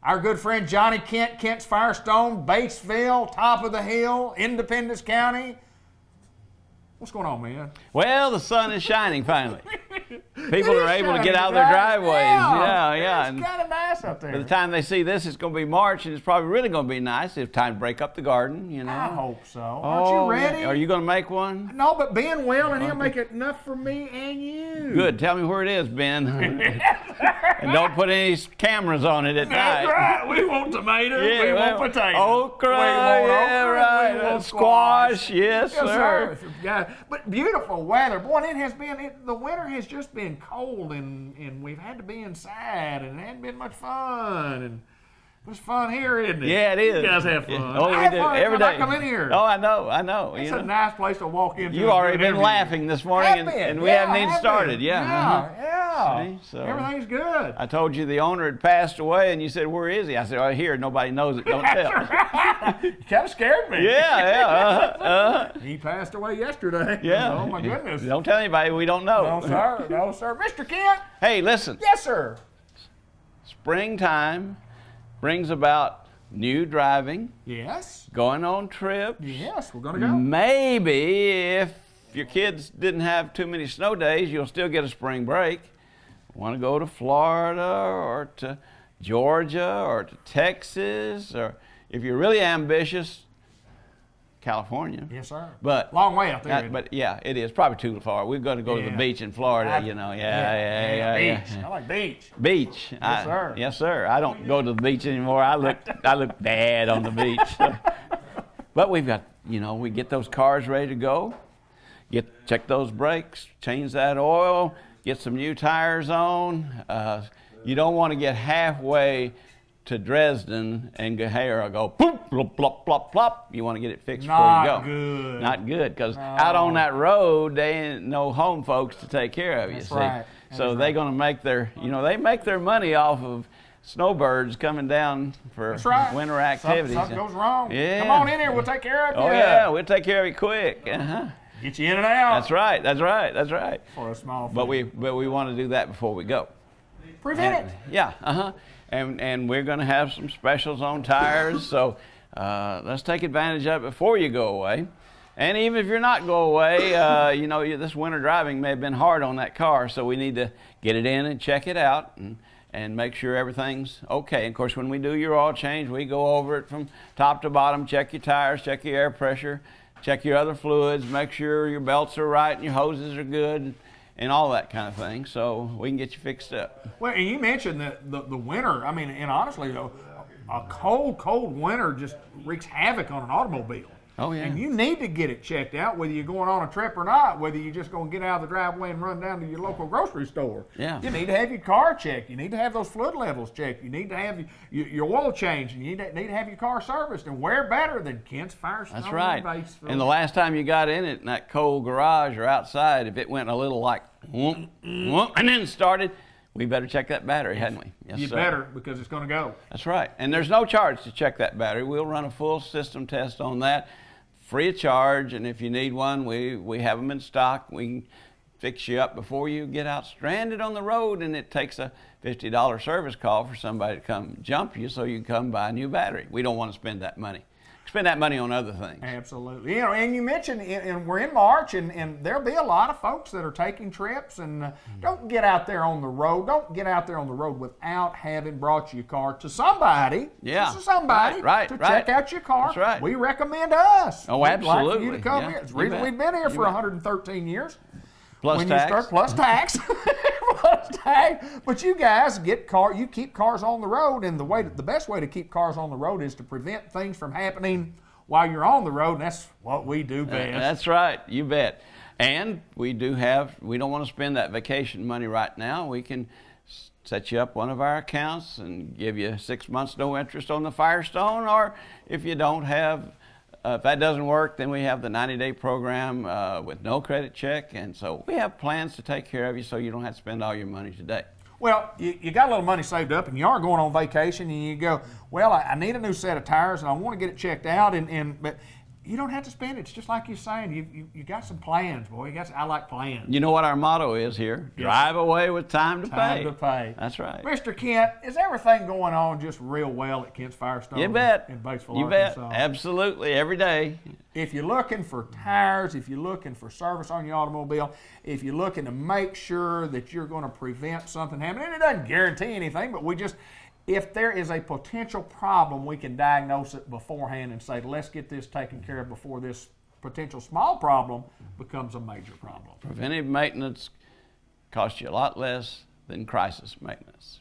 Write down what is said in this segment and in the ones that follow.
Our good friend Johnny Kent, Kent's Firestone, Batesville, top of the hill, Independence County. What's going on, man? Well, the sun is shining finally. People are able to get out of their driveways. Yeah. It's kind of nice up there. By the time they see this, it's going to be March, and it's probably really going to be nice. It's time to break up the garden, you know. I hope so. Aren't you ready? Yeah. Are you going to make one? No, but Ben will, and he'll make it enough for me and you. Good. Tell me where it is, Ben. And don't put any cameras on it at night. That's right. We want tomatoes. Yeah, we want potatoes. Okra. We want yeah, okra. right. We want Squash. Yes, sir. Yeah, but beautiful weather. Boy, it has been, the winter has just been cold, and we've had to be inside, and it hasn't been much fun. And it's fun here, isn't it? Yeah, it is. You guys have fun. Yeah. Oh, I we do. fun Every day. I come in here. Oh, I know. It's you a know. nice place to walk into. You've already been laughing this morning, and we haven't even started. Yeah. See, so everything's good. I told you the owner had passed away, and you said, "Where is he?" I said, "Oh, here. Nobody knows it. Don't tell." You kind of scared me. Yeah. He passed away yesterday. Yeah. Oh my goodness. Don't tell anybody. We don't know. No sir. No sir. Mr. Kent. Hey, listen. Yes, sir. Springtime brings about new driving. Yes. Going on trips. Yes, we're gonna go. Maybe if your kids didn't have too many snow days, you'll still get a spring break. Want to go to Florida or to Georgia or to Texas, or if you're really ambitious, California. Yes, sir. But long way out there. But yeah, it is probably too far. We're going to go to the beach in Florida, you know. Yeah. Beach. I like beach. Beach. Yes, sir. Yes, sir. I don't go to the beach anymore. I look bad on the beach. But we've got, we get those cars ready to go. Check those brakes, change that oil, get some new tires on. You don't want to get halfway to Dresden and go plop, plop, plop, plop, plop. You want to get it fixed before you go. Not good. Not good, because out on that road, they ain't no home folks to take care of you. That's see? right. So they're going to make their, they make their money off of snowbirds coming down for winter activities. Something goes wrong. Yeah. Come on in here. We'll take care of you. Oh yeah, we'll take care of you quick. Get you in and out. That's right. For a small fee. But we want to do that before we go. Prevent it. Yeah, And we're going to have some specials on tires, so let's take advantage of it before you go away. And even if you're not go away, this winter driving may have been hard on that car, so we need to get it in and check it out and make sure everything's okay. And of course, when we do your oil change, we go over it from top to bottom, check your tires, check your air pressure, check your other fluids, make sure your belts are right and your hoses are good, and all that kind of thing, so we can get you fixed up. Well, and you mentioned that the winter, I mean, and honestly, a cold winter just wreaks havoc on an automobile. Oh, yeah. And you need to get it checked out, whether you're going on a trip or not, whether you're just going to get out of the driveway and run down to your local grocery store. Yeah. You need to have your car checked. You need to have those fluid levels checked. You need to have your oil changed. You need to have your car serviced. And where better than Kent's Firestone? That's right. In Batesville. And the last time you got in it in that cold garage or outside, if it went a little like whoop, whoop, and then started, we better check that battery, hadn't we? Yes, you sir. better, because it's going to go. That's right. And there's no charge to check that battery. We'll run a full system test on that, free of charge. And if you need one, we have them in stock. We can fix you up before you get out stranded on the road, and it takes a $50 service call for somebody to come jump you so you can come buy a new battery. We don't want to spend that money. Spend that money on other things. Absolutely. And you mentioned, and we're in March, and there'll be a lot of folks that are taking trips, and don't get out there on the road. Don't get out there on the road without having brought your car to somebody. Yeah. To somebody to check out your car. That's right. We recommend us. Oh, We'd absolutely. like for you to come here. It's the reason we've been here for 113 years. Plus tax. Plus tax. Plus tax. But you guys you keep cars on the road, and the best way to keep cars on the road is to prevent things from happening while you're on the road, and that's what we do best. That's right, you bet. And we don't want to spend that vacation money right now. We can set you up one of our accounts and give you 6 months no interest on the Firestone, or if you don't have if that doesn't work, then we have the 90-day program with no credit check, and so we have plans to take care of you so you don't have to spend all your money today. Well, you got a little money saved up, and you are going on vacation, and you go, well, I need a new set of tires, and I want to get it checked out, but you don't have to spend it. It's just like you're saying. You got some plans, boy. I like plans. You know what our motto is here? Yes. Drive away with time to pay. Time to pay. That's right. Mr. Kent, is everything going on just real well at Kent's Firestone? You bet. In Batesville, you Arkansas? bet. Absolutely. Every day. If you're looking for tires, if you're looking for service on your automobile, if you're looking to make sure that you're going to prevent something happening, and it doesn't guarantee anything, but if there is a potential problem, we can diagnose it beforehand and say, let's get this taken care of before this potential small problem becomes a major problem. Preventive maintenance costs you a lot less than crisis maintenance.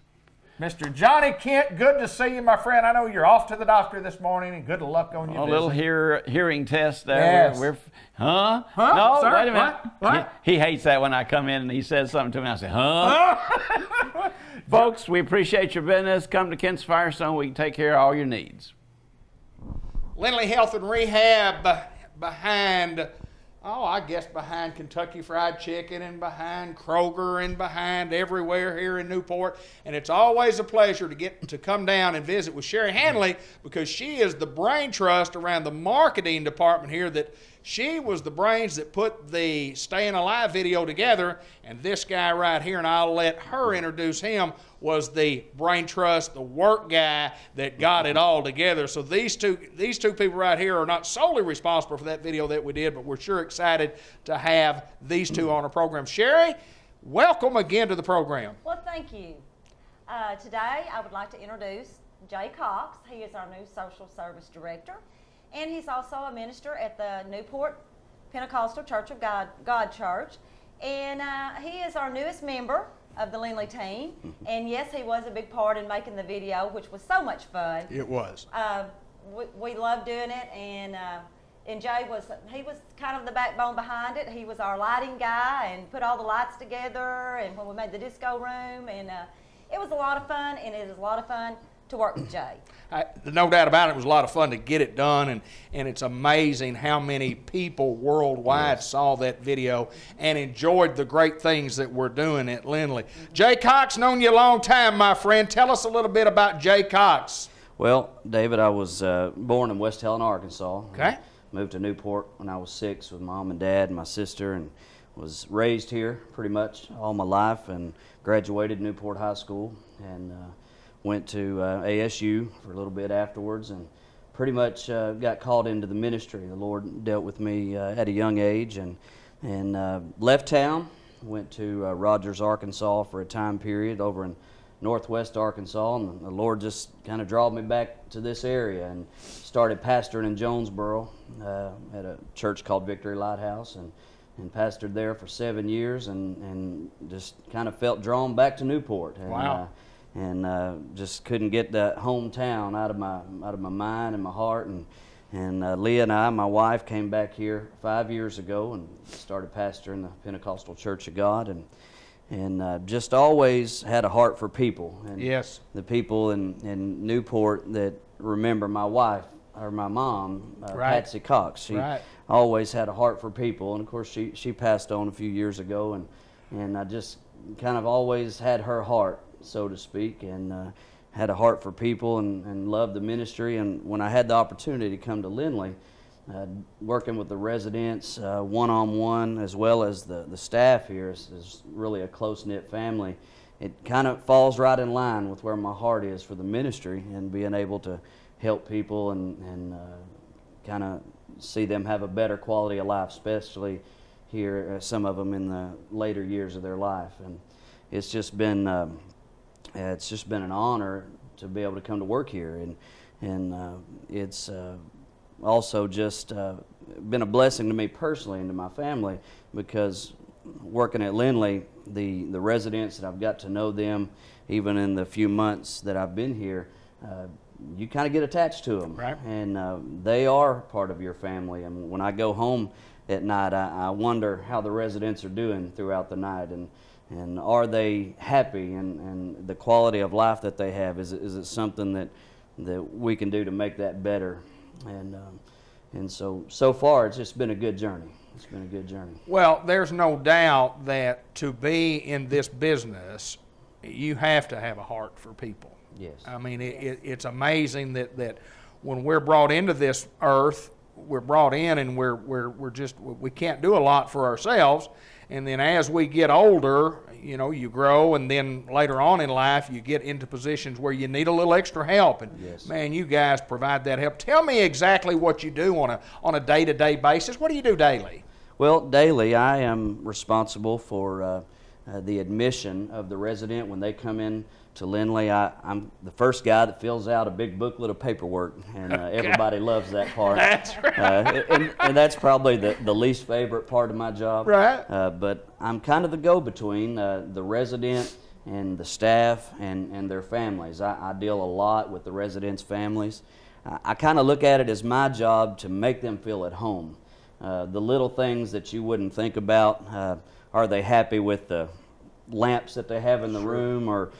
Mr. Johnny Kent, good to see you, my friend. I know you're off to the doctor this morning, and good luck on your visit. A little hearing test there. Yes. Huh? Huh? No, Sir? wait a minute. What? He hates that when I come in and he says something to me. I say, huh? Folks, we appreciate your business. Come to Kent's Firestone. We can take care of all your needs. Lindley Health and Rehab behind Kentucky Fried Chicken and behind Kroger and behind everywhere here in Newport. And it's always a pleasure to come down and visit with Sherry Hanley, because she is the brain trust around the marketing department here. That she was the brains that put the Staying Alive video together, and this guy right here, and I'll let her introduce him, was the brain trust, the work guy that got it all together. So these two people right here are not solely responsible for that video that we did, but we're sure excited to have these two on our program. Sherry, welcome again to the program. Well, thank you. Today I would like to introduce Jay Cox. He is our new social service director, and he's also a minister at the Newport Pentecostal Church of God Church, and he is our newest member of the Lindley team. And yes, he was a big part in making the video, which was so much fun. It was. We loved doing it, and Jay was kind of the backbone behind it. He was our lighting guy and put all the lights together, and when we made the disco room, and it was a lot of fun, and it is a lot of fun to work with Jay. No doubt about it. It was a lot of fun to get it done, and it's amazing how many people worldwide saw that video and enjoyed the great things that we're doing at Lindley. Jay Cox, known you a long time, my friend. Tell us a little bit about Jay Cox. Well, David, I was born in West Helena, Arkansas. Okay. Moved to Newport when I was 6 with Mom and Dad and my sister, and was raised here pretty much all my life, and graduated Newport High School, and went to ASU for a little bit afterwards, and pretty much got called into the ministry. The Lord dealt with me at a young age, and left town, went to Rogers, Arkansas for a time period over in northwest Arkansas, and the Lord just kind of drawed me back to this area, and started pastoring in Jonesboro at a church called Victory Lighthouse, and pastored there for 7 years, and just kind of felt drawn back to Newport. And, wow. Just couldn't get that hometown out of my mind and my heart, and Leah and I, my wife, came back here 5 years ago and started pastoring the Pentecostal Church of God, and just always had a heart for people. And yes. The people in Newport that remember my wife, or my mom, right. Patsy Cox. She right. always had a heart for people, and of course she passed on a few years ago, and I just kind of always had her heart, so to speak, and had a heart for people, and loved the ministry. And when I had the opportunity to come to Lindley, working with the residents one-on-one, as well as the staff here, is really a close-knit family. It kind of falls right in line with where my heart is for the ministry, and being able to help people and kind of see them have a better quality of life, especially here, some of them in the later years of their life. And it's just been an honor to be able to come to work here, and it's also just been a blessing to me personally and to my family, because working at Lindley, the residents, that I've got to know them even in the few months that I've been here, you kind of get attached to them, right. And they are part of your family. And when I go home at night, I wonder how the residents are doing throughout the night, and are they happy, and the quality of life that they have, is it something that we can do to make that better? And so far it's just been a good journey. It's been a good journey. Well, there's no doubt that to be in this business, you have to have a heart for people. Yes. I mean, it's amazing that when we're brought into this earth, we're brought in and we can't do a lot for ourselves. And then as we get older, you know, you grow, and then later on in life you get into positions where you need a little extra help. And Yes. man, you guys provide that help. Tell me exactly what you do on a day-to-day basis. What do you do daily? Well, daily I am responsible for the admission of the resident when they come in to Lindley. I'm the first guy that fills out a big booklet of paperwork, and everybody loves that part. That's right. And that's probably the least favorite part of my job. Right. But I'm kind of the go-between, the resident and the staff and their families. I deal a lot with the residents' families. I kind of look at it as my job to make them feel at home. The little things that you wouldn't think about. Are they happy with the lamps that they have in the room, or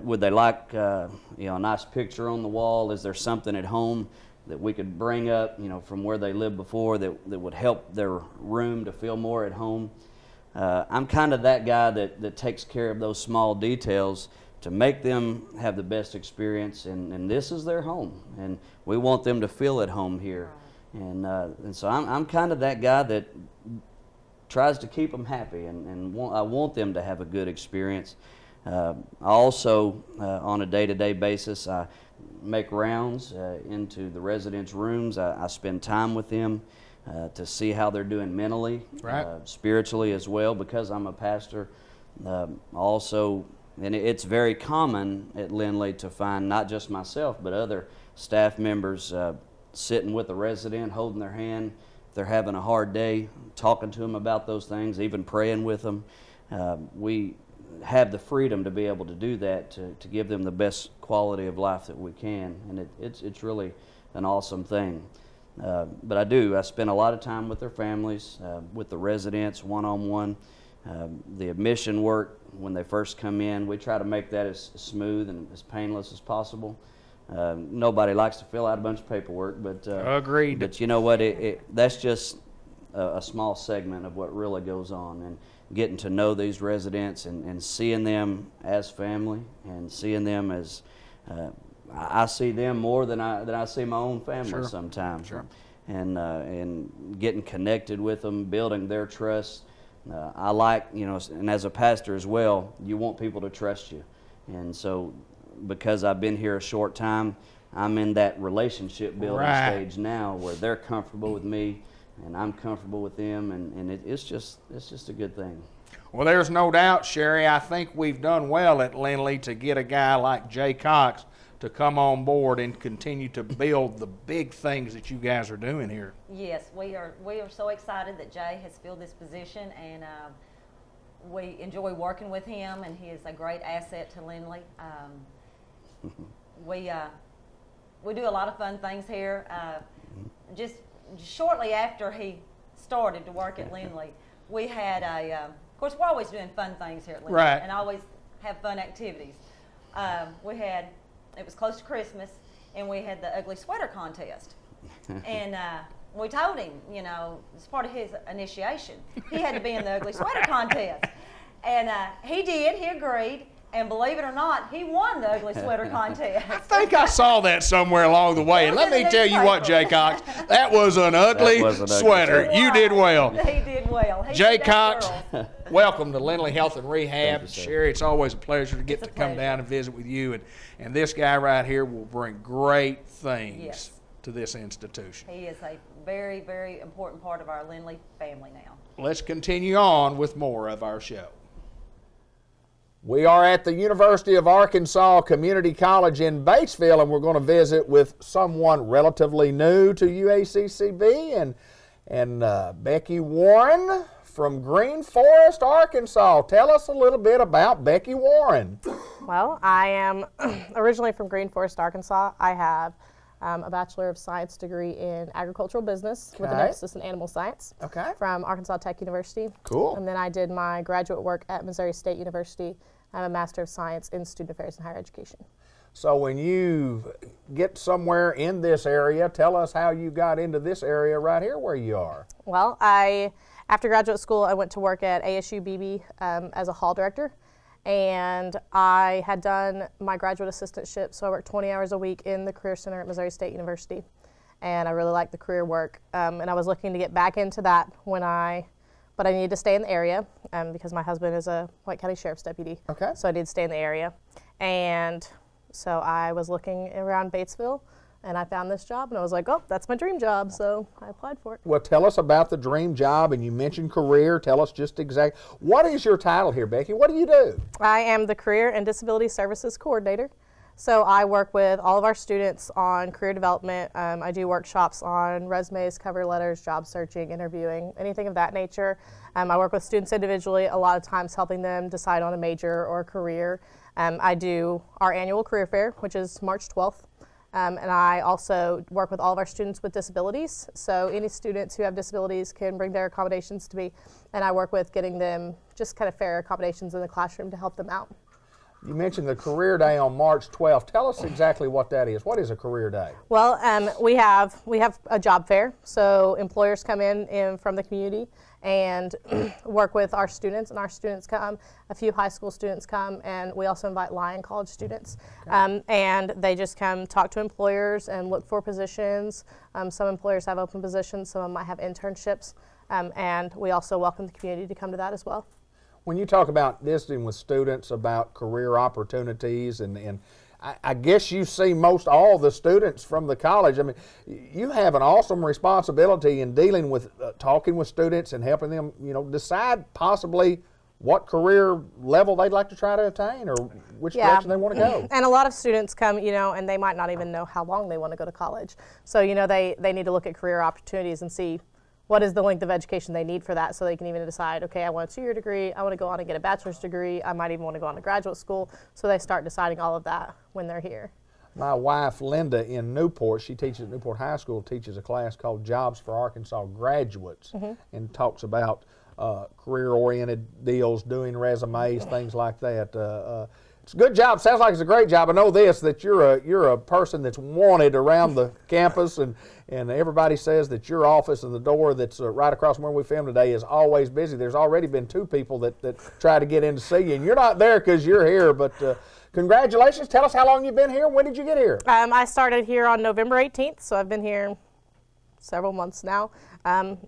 would they like a nice picture on the wall? Is there something at home that we could bring up, from where they lived before that would help their room to feel more at home? I'm kind of that guy that takes care of those small details to make them have the best experience, and this is their home, and we want them to feel at home here. And so I'm kind of that guy that tries to keep them happy, and I want them to have a good experience. I also, on a day-to-day basis, I make rounds into the residents' rooms. I spend time with them to see how they're doing mentally, Right. Spiritually as well, because I'm a pastor. Also, and it's very common at Lindley to find not just myself, but other staff members sitting with a resident, holding their hand if they're having a hard day, talking to them about those things, even praying with them. We have the freedom to be able to do that, to give them the best quality of life that we can, and it's really an awesome thing. But I spend a lot of time with their families, with the residents, one-on-one. The admission work, when they first come in, we try to make that as smooth and as painless as possible. Nobody likes to fill out a bunch of paperwork, but Agreed. But you know what? That's just a small segment of what really goes on, and getting to know these residents and seeing them as family, and seeing them as I see them more than I see my own family. Sure. Sometimes. Sure. And getting connected with them, building their trust. I like, and as a pastor as well, you want people to trust you, and so, because I've been here a short time, I'm in that relationship building Right. stage now where they're comfortable with me and I'm comfortable with them, and it's just a good thing. Well, there's no doubt, Sherry, I think we've done well at Lindley to get a guy like Jay Cox to come on board and continue to build the big things that you guys are doing here. Yes, we are so excited that Jay has filled this position, and we enjoy working with him, and he is a great asset to Lindley. We do a lot of fun things here. Just shortly after he started to work at Lindley, we had of course, we're always doing fun things here at Lindley, Right. and always have fun activities. It was close to Christmas, and we had the ugly sweater contest. And we told him, as part of his initiation, he had to be in the ugly sweater contest. And he did, he agreed, and believe it or not, he won the ugly sweater contest. I think I saw that somewhere along the way. And let me tell you what, Jay Cox, that was an ugly sweater. You did well. He did well. Jay Cox, welcome to Lindley Health and Rehab. Thank you, sir. Sherry, it's always a pleasure to get It's a to come pleasure. down and visit with you. And this guy right here will bring great things Yes. to this institution. He is a very, very important part of our Lindley family now. Let's continue on with more of our show. We are at the University of Arkansas Community College in Batesville, and we're going to visit with someone relatively new to UACCB, and Becky Warren from Green Forest, Arkansas. Tell us a little bit about Becky Warren. Well, I am originally from Green Forest, Arkansas. I have a Bachelor of Science degree in agricultural business with an Okay. emphasis in animal science Okay. from Arkansas Tech University. Cool. And then I did my graduate work at Missouri State University. I have a Master of Science in Student Affairs and Higher Education. So when you get somewhere in this area, tell us how you got into this area right here where you are. Well, after graduate school, I went to work at ASU BB as a hall director. And I had done my graduate assistantship, so I worked 20 hours a week in the Career Center at Missouri State University. and I really liked the career work. And I was looking to get back into that but I needed to stay in the area because my husband is a White County Sheriff's deputy. Okay. So I did stay in the area. And so I was looking around Batesville, and I found this job, and I was like, oh, that's my dream job, so I applied for it. Well, tell us about the dream job, and you mentioned career. Tell us just exactly, what is your title here, Becky? What do you do? I am the Career and Disability Services Coordinator. So I work with all of our students on career development. I do workshops on resumes, cover letters, job searching, interviewing, anything of that nature. I work with students individually, a lot of times helping them decide on a major or a career. I do our annual career fair, which is March 12th. And I also work with all of our students with disabilities. So any students who have disabilities can bring their accommodations to me, and I work with getting them just kind of fair accommodations in the classroom to help them out. You mentioned the career day on March 12th. Tell us exactly what that is. What is a career day? Well, we have a job fair. So employers come in from the community and work with our students, and our students come. A few high school students come, and we also invite Lyon College students. Okay. And they just come talk to employers and look for positions. Some employers have open positions. Some of them might have internships. And we also welcome the community to come to that as well. When you talk about visiting with students about career opportunities, and I guess you see most all the students from the college. I mean, you have an awesome responsibility in dealing with talking with students and helping them, decide possibly what career level they'd like to try to attain or which direction they want to go. And a lot of students come, and they might not even know how long they want to go to college. So, they need to look at career opportunities and see what is the length of education they need for that, so they can even decide, okay, I want a 2-year degree, I want to go on and get a bachelor's degree, I might even want to go on to graduate school, so they start deciding all of that when they're here. My wife, Linda, in Newport, she teaches at Newport High School, teaches a class called Jobs for Arkansas Graduates, and talks about career-oriented deals, doing resumes, things like that. It's a good job. Sounds like it's a great job. I know this, that you're a person that's wanted around the campus, and everybody says that your office and the door that's right across from where we film today is always busy. There's already been 2 people that try to get in to see you, and you're not there because you're here, but congratulations. Tell us how long you've been here. When did you get here? I started here on November 18th, so I've been here several months now.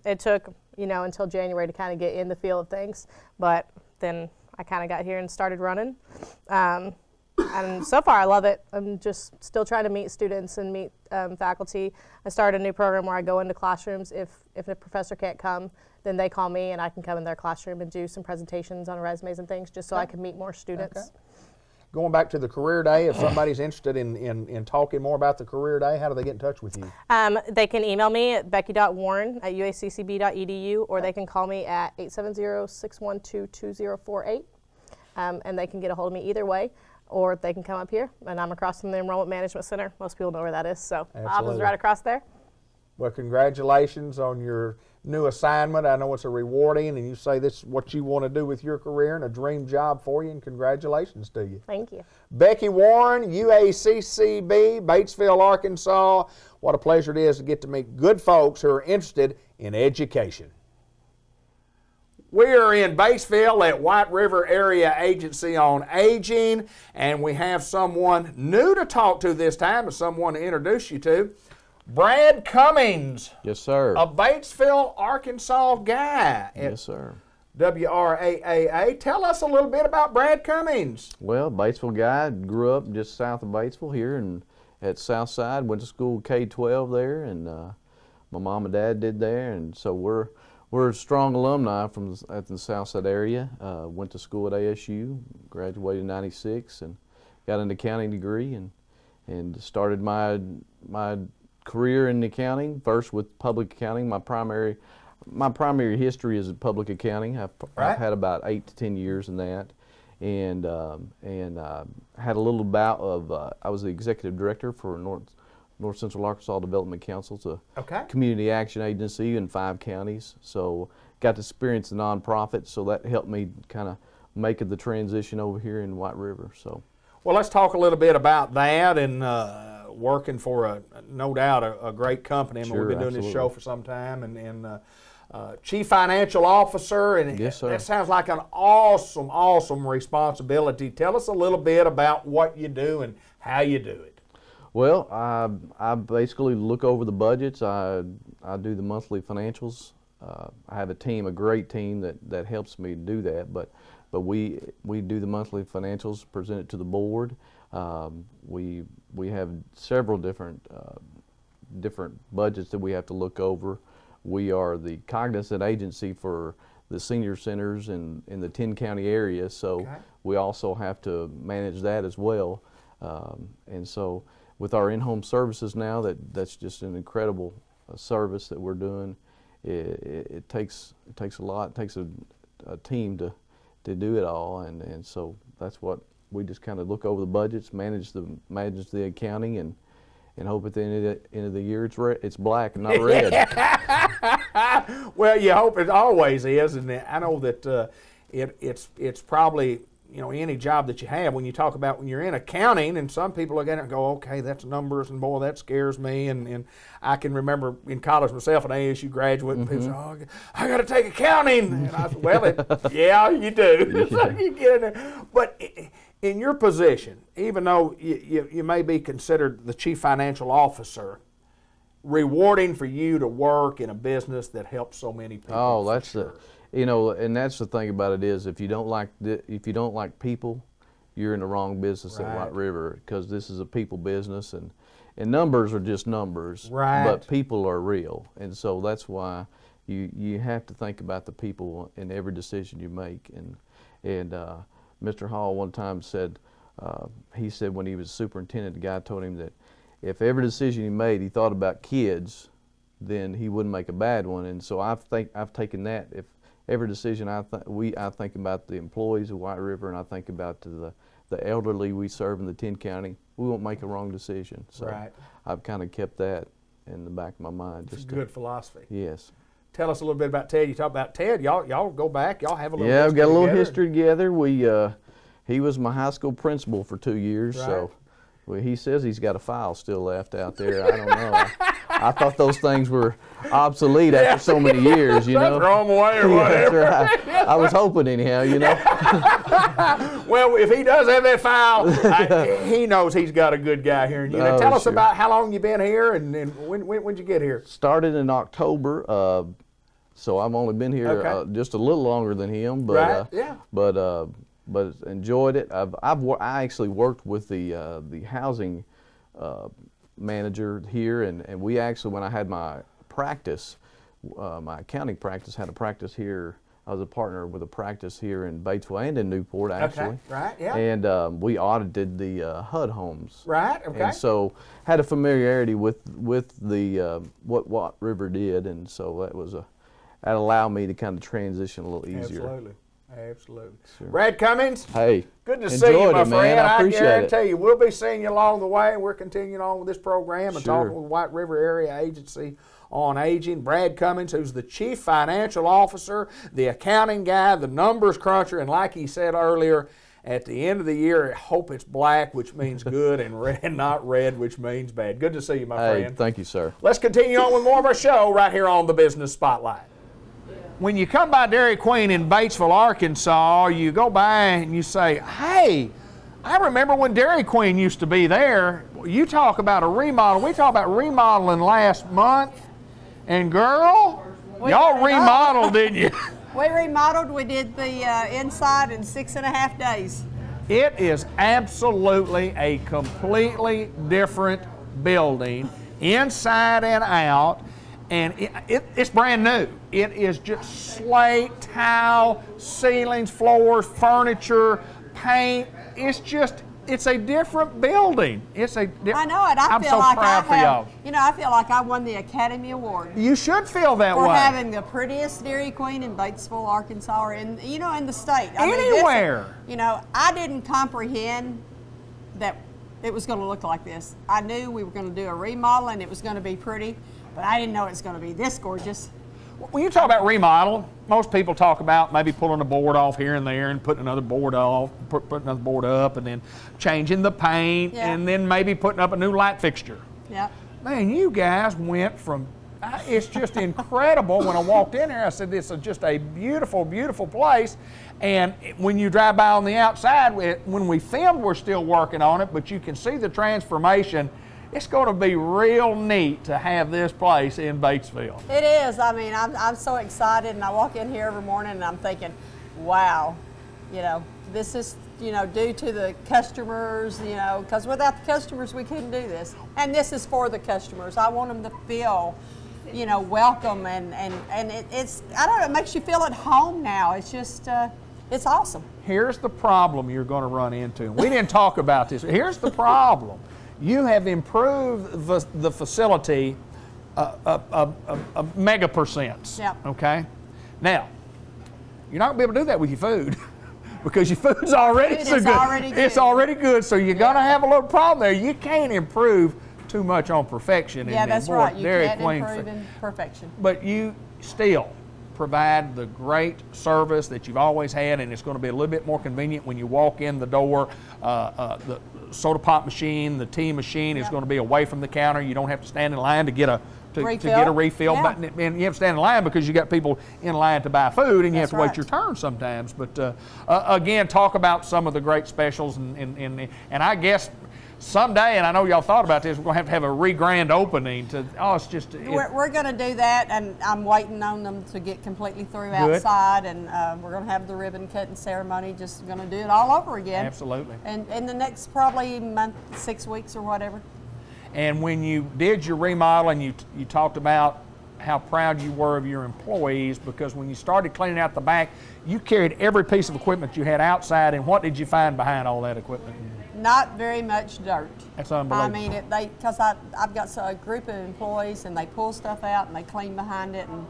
It took, until January to kind of get in the feel of things, but then I kind of got here and started running. And so far I love it. I'm just still trying to meet students and meet faculty. I started a new program where I go into classrooms. If a professor can't come, then they call me and I can come in their classroom and do some presentations on resumes and things just so I can meet more students. Okay. Going back to the career day, if somebody's interested in talking more about the career day, how do they get in touch with you? They can email me at becky.warren@uaccb.edu, or they can call me at 870-612-2048, and they can get a hold of me either way, or they can come up here, and I'm across from the Enrollment Management Center. Most people know where that is, so the office is right across there. Well, congratulations on your new assignment. I know it's a rewarding, and you say this is what you want to do with your career, and a dream job for you, and congratulations to you. Thank you. Becky Warren, UACCB, Batesville, Arkansas. What a pleasure it is to get to meet good folks who are interested in education. We are in Batesville at White River Area Agency on Aging, and we have someone new to talk to this time, and someone to introduce you to. Brad Cummings. Yes, sir. A Batesville, Arkansas guy. Yes, sir. WRAAA. Tell us a little bit about Brad Cummings. Well, Batesville guy, grew up just south of Batesville here and at Southside, went to school K-12 there, and my mom and dad did there, and so we're strong alumni from at the Southside area. Went to school at ASU, graduated in '96, and got an accounting degree, and started my career in accounting, first with public accounting. My primary history is public accounting. I've had about 8 to 10 years in that, and had a little bout of I was the executive director for North Central Arkansas Development Council. It's a community action agency in 5 counties. So got to experience the nonprofit, so that helped me kind of make the transition over here in White River. So, well, let's talk a little bit about that and working for no doubt a great company. I mean, sure, we've been doing absolutely. this show for some time, and Chief Financial Officer, and yes, sir. That sounds like an awesome responsibility. Tell us a little bit about what you do and how you do it. Well, I basically look over the budgets. I do the monthly financials. I have a team, a great team that helps me do that. But we do the monthly financials, present it to the board. We have several different budgets that we have to look over. We are the cognizant agency for the senior centers in the 10-county area, so we also have to manage that as well. And so with our in-home services now, that's just an incredible service that we're doing. It takes a lot. It takes a team to do it all, and so that's what we just kind of look over the budgets, manage the accounting, and hope at the end of the year it's black and not red. Well, you hope it always is, and I know that it's probably, you know, any job that you have, when you talk about when you're in accounting, and some people look at it and go, okay, that's numbers, and boy, that scares me. And I can remember in college myself, an ASU graduate, and people say, oh, I got to take accounting. And I said, well, yeah, you do. So you get in there. But in your position, even though you may be considered the chief financial officer, rewarding for you to work in a business that helps so many people. Oh, that's you know, and that's the thing about it is, if you don't like people, you're in the wrong business at White River, because this is a people business, and numbers are just numbers, but people are real, and so that's why you have to think about the people in every decision you make. And Mr. Hall one time said, he said when he was superintendent, the guy told him that if every decision he made he thought about kids, then he wouldn't make a bad one. And so I've taken that. If every decision I think about the employees of White River, and I think about the elderly we serve in the 10-county, we won't make a wrong decision. So I've kind of kept that in the back of my mind. It's good philosophy. Yes. Tell us a little bit about Ted. You talk about Ted. Y'all go back. Y'all have a little. Yeah, history we've got a little together. history together. He was my high school principal for 2 years. So. Well, he says he's got a file still left out there. I don't know. I thought those things were obsolete after so many years, you know. Throw them away or whatever. That's right. I was hoping anyhow, you know. Well, if he does have that file, he knows he's got a good guy here. And, tell us about how long you've been here, and when'd you get here? Started in October, so I've only been here just a little longer than him, but but enjoyed it. I actually worked with the housing manager here, and we actually, when I had my practice, my accounting practice, had a practice here. I was a partner with a practice here in Batesville and in Newport, actually. And we audited the HUD homes. And so had a familiarity with the what White River did, and so that allowed me to kind of transition a little easier. Absolutely. Sure. Brad Cummings, hey, good to see you, my friend. I guarantee you, we'll be seeing you along the way. We're continuing on with this program and talking with White River Area Agency on Aging. Brad Cummings, who's the Chief Financial Officer, the accounting guy, the numbers cruncher, and like he said earlier, at the end of the year, I hope it's black, which means good, and red, not red, which means bad. Good to see you, my friend. Thank you, sir. Let's continue on with more of our show right here on the Business Spotlight. When you come by Dairy Queen in Batesville, Arkansas, you go by and you say, hey, I remember when Dairy Queen used to be there. You talk about a remodel. We talked about remodeling last month. And girl, y'all remodeled, didn't you? We remodeled. We did the inside in 6.5 days. It is absolutely a completely different building, inside and out. And it's brand new. It is just slate, tile, ceilings, floors, furniture, paint. It's a different building. I know it. I'm so proud for y'all. You know, I feel like I won the Academy Award. You should feel that way. For having the prettiest Dairy Queen in Batesville, Arkansas, or in the state. Anywhere. I didn't comprehend that it was going to look like this. I knew we were going to do a remodel and it was going to be pretty. But I didn't know it was going to be this gorgeous. When you talk about remodel, most people talk about maybe pulling a board off here and there and putting another board off, putting another board up, and then changing the paint, and then maybe putting up a new light fixture. Yeah. Man, you guys went from, it's just incredible. When I walked in there, I said, this is just a beautiful, beautiful place. And when you drive by on the outside, when we filmed, we're still working on it, but you can see the transformation. it's going to be real neat to have this place in Batesville. It is. I mean, I'm so excited, and I walk in here every morning and I'm thinking, wow, you know, this is, you know, due to the customers, you know, because without the customers we couldn't do this. And this is for the customers. I want them to feel, you know, welcome, and it's, I don't know, it makes you feel at home now. It's just, it's awesome. Here's the problem you're going to run into. We didn't talk about this. Here's the problem. You have improved the facility a mega percents. Yep. Okay? Now, you're not going to be able to do that with your food because your food's already so good. It's already good, so you're going to have a little problem there. You can't improve too much on perfection. Yeah, that's right. You can't improve in perfection. But you still provide the great service that you've always had, and it's going to be a little bit more convenient when you walk in the door. The soda pop machine, the tea machine is going to be away from the counter. You don't have to stand in line to get a refill. Yeah. And you have to stand in line because you got people in line to buy food, and you have to wait your turn sometimes. But again, talk about some of the great specials, and I guess someday, and I know y'all thought about this, we're going to have a re-grand opening to, We're going to do that, and I'm waiting on them to get completely through outside, and we're going to have the ribbon cutting ceremony, just going to do it all over again. Absolutely. And in the next probably month, 6 weeks or whatever. And when you did your remodel, and you talked about how proud you were of your employees, because when you started cleaning out the back, you carried every piece of equipment you had outside, and what did you find behind all that equipment? Not very much dirt. That's unbelievable. I mean, because I've got a group of employees, and they pull stuff out and they clean behind it, and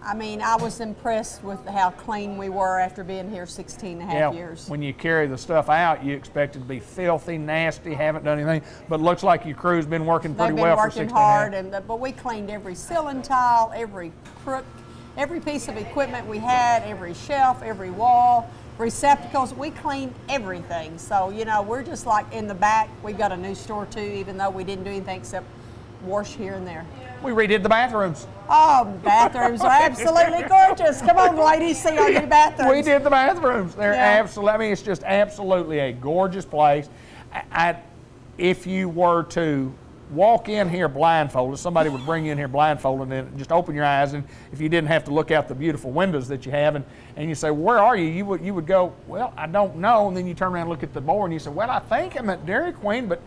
I mean, I was impressed with how clean we were after being here 16 and a half years. When you carry the stuff out, you expect it to be filthy, nasty, haven't done anything, but it looks like your crew's been working pretty well for 16 and a half. They've been working hard, but we cleaned every ceiling tile, every crook, every piece of equipment we had, every shelf, every wall, receptacles. We cleaned everything. So, you know, we're just like in the back. We've got a new store too, even though we didn't do anything except wash here and there. We redid the bathrooms. Oh, bathrooms are absolutely gorgeous. Come on, ladies, see our new bathrooms. We did the bathrooms. They're absolutely, I mean, it's just absolutely a gorgeous place. If you were to walk in here blindfolded, somebody would bring you in here blindfolded and just open your eyes, and if you didn't have to look out the beautiful windows that you have, and you say, well, where are you? You would go, well, I don't know, and then you turn around and look at the board and you say, well, I think I'm at Dairy Queen, but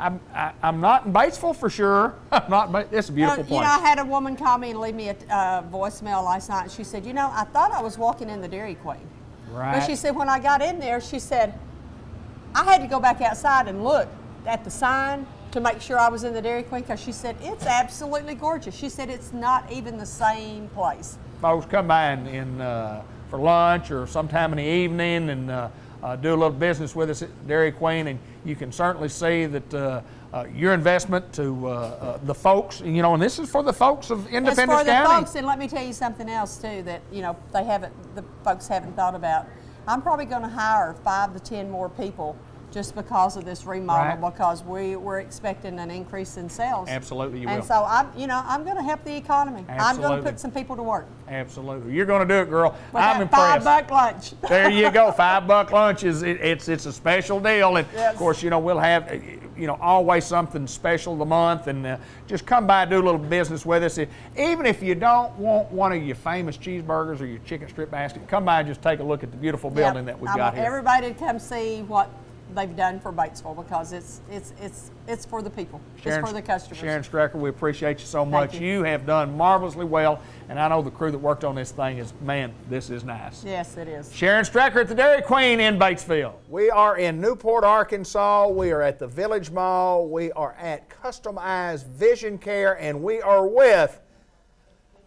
I'm not in Batesville for sure. I'm not, but it's a beautiful place. You know, I had a woman call me and leave me a voicemail last night, and she said, you know, I thought I was walking in the Dairy Queen. Right. But she said, when I got in there, she said, I had to go back outside and look at the sign to make sure I was in the Dairy Queen, because she said, it's absolutely gorgeous. She said, it's not even the same place. Folks come by for lunch or sometime in the evening and do a little business with us at Dairy Queen, and you can certainly see that your investment to the folks, you know, and this is for the folks of Independence County. It's for the folks, and let me tell you something else too that, you know, the folks haven't thought about. I'm probably going to hire 5 to 10 more people just because of this remodel, because we're expecting an increase in sales. Absolutely, you will. And so I'm going to help the economy. Absolutely. I'm going to put some people to work. Absolutely, you're going to do it, girl. With I'm that impressed. $5 lunch. There you go, $5 lunch is it's a special deal, and yes. Of course, you know, we'll have, you know, always something special of the month, and just come by and do a little business with us. Even if you don't want one of your famous cheeseburgers or your chicken strip basket, come by and just take a look at the beautiful building that we've got here. Everybody to come see what they've done for Batesville, because it's for the people. It's for the customers. Sharon Strecker, we appreciate you so much. Thank you. You have done marvelously well, and I know the crew that worked on this thing is, man, this is nice. Yes, it is. Sharon Strecker at the Dairy Queen in Batesville. We are in Newport, Arkansas. We are at the Village Mall. We are at Customized Vision Care, and we are with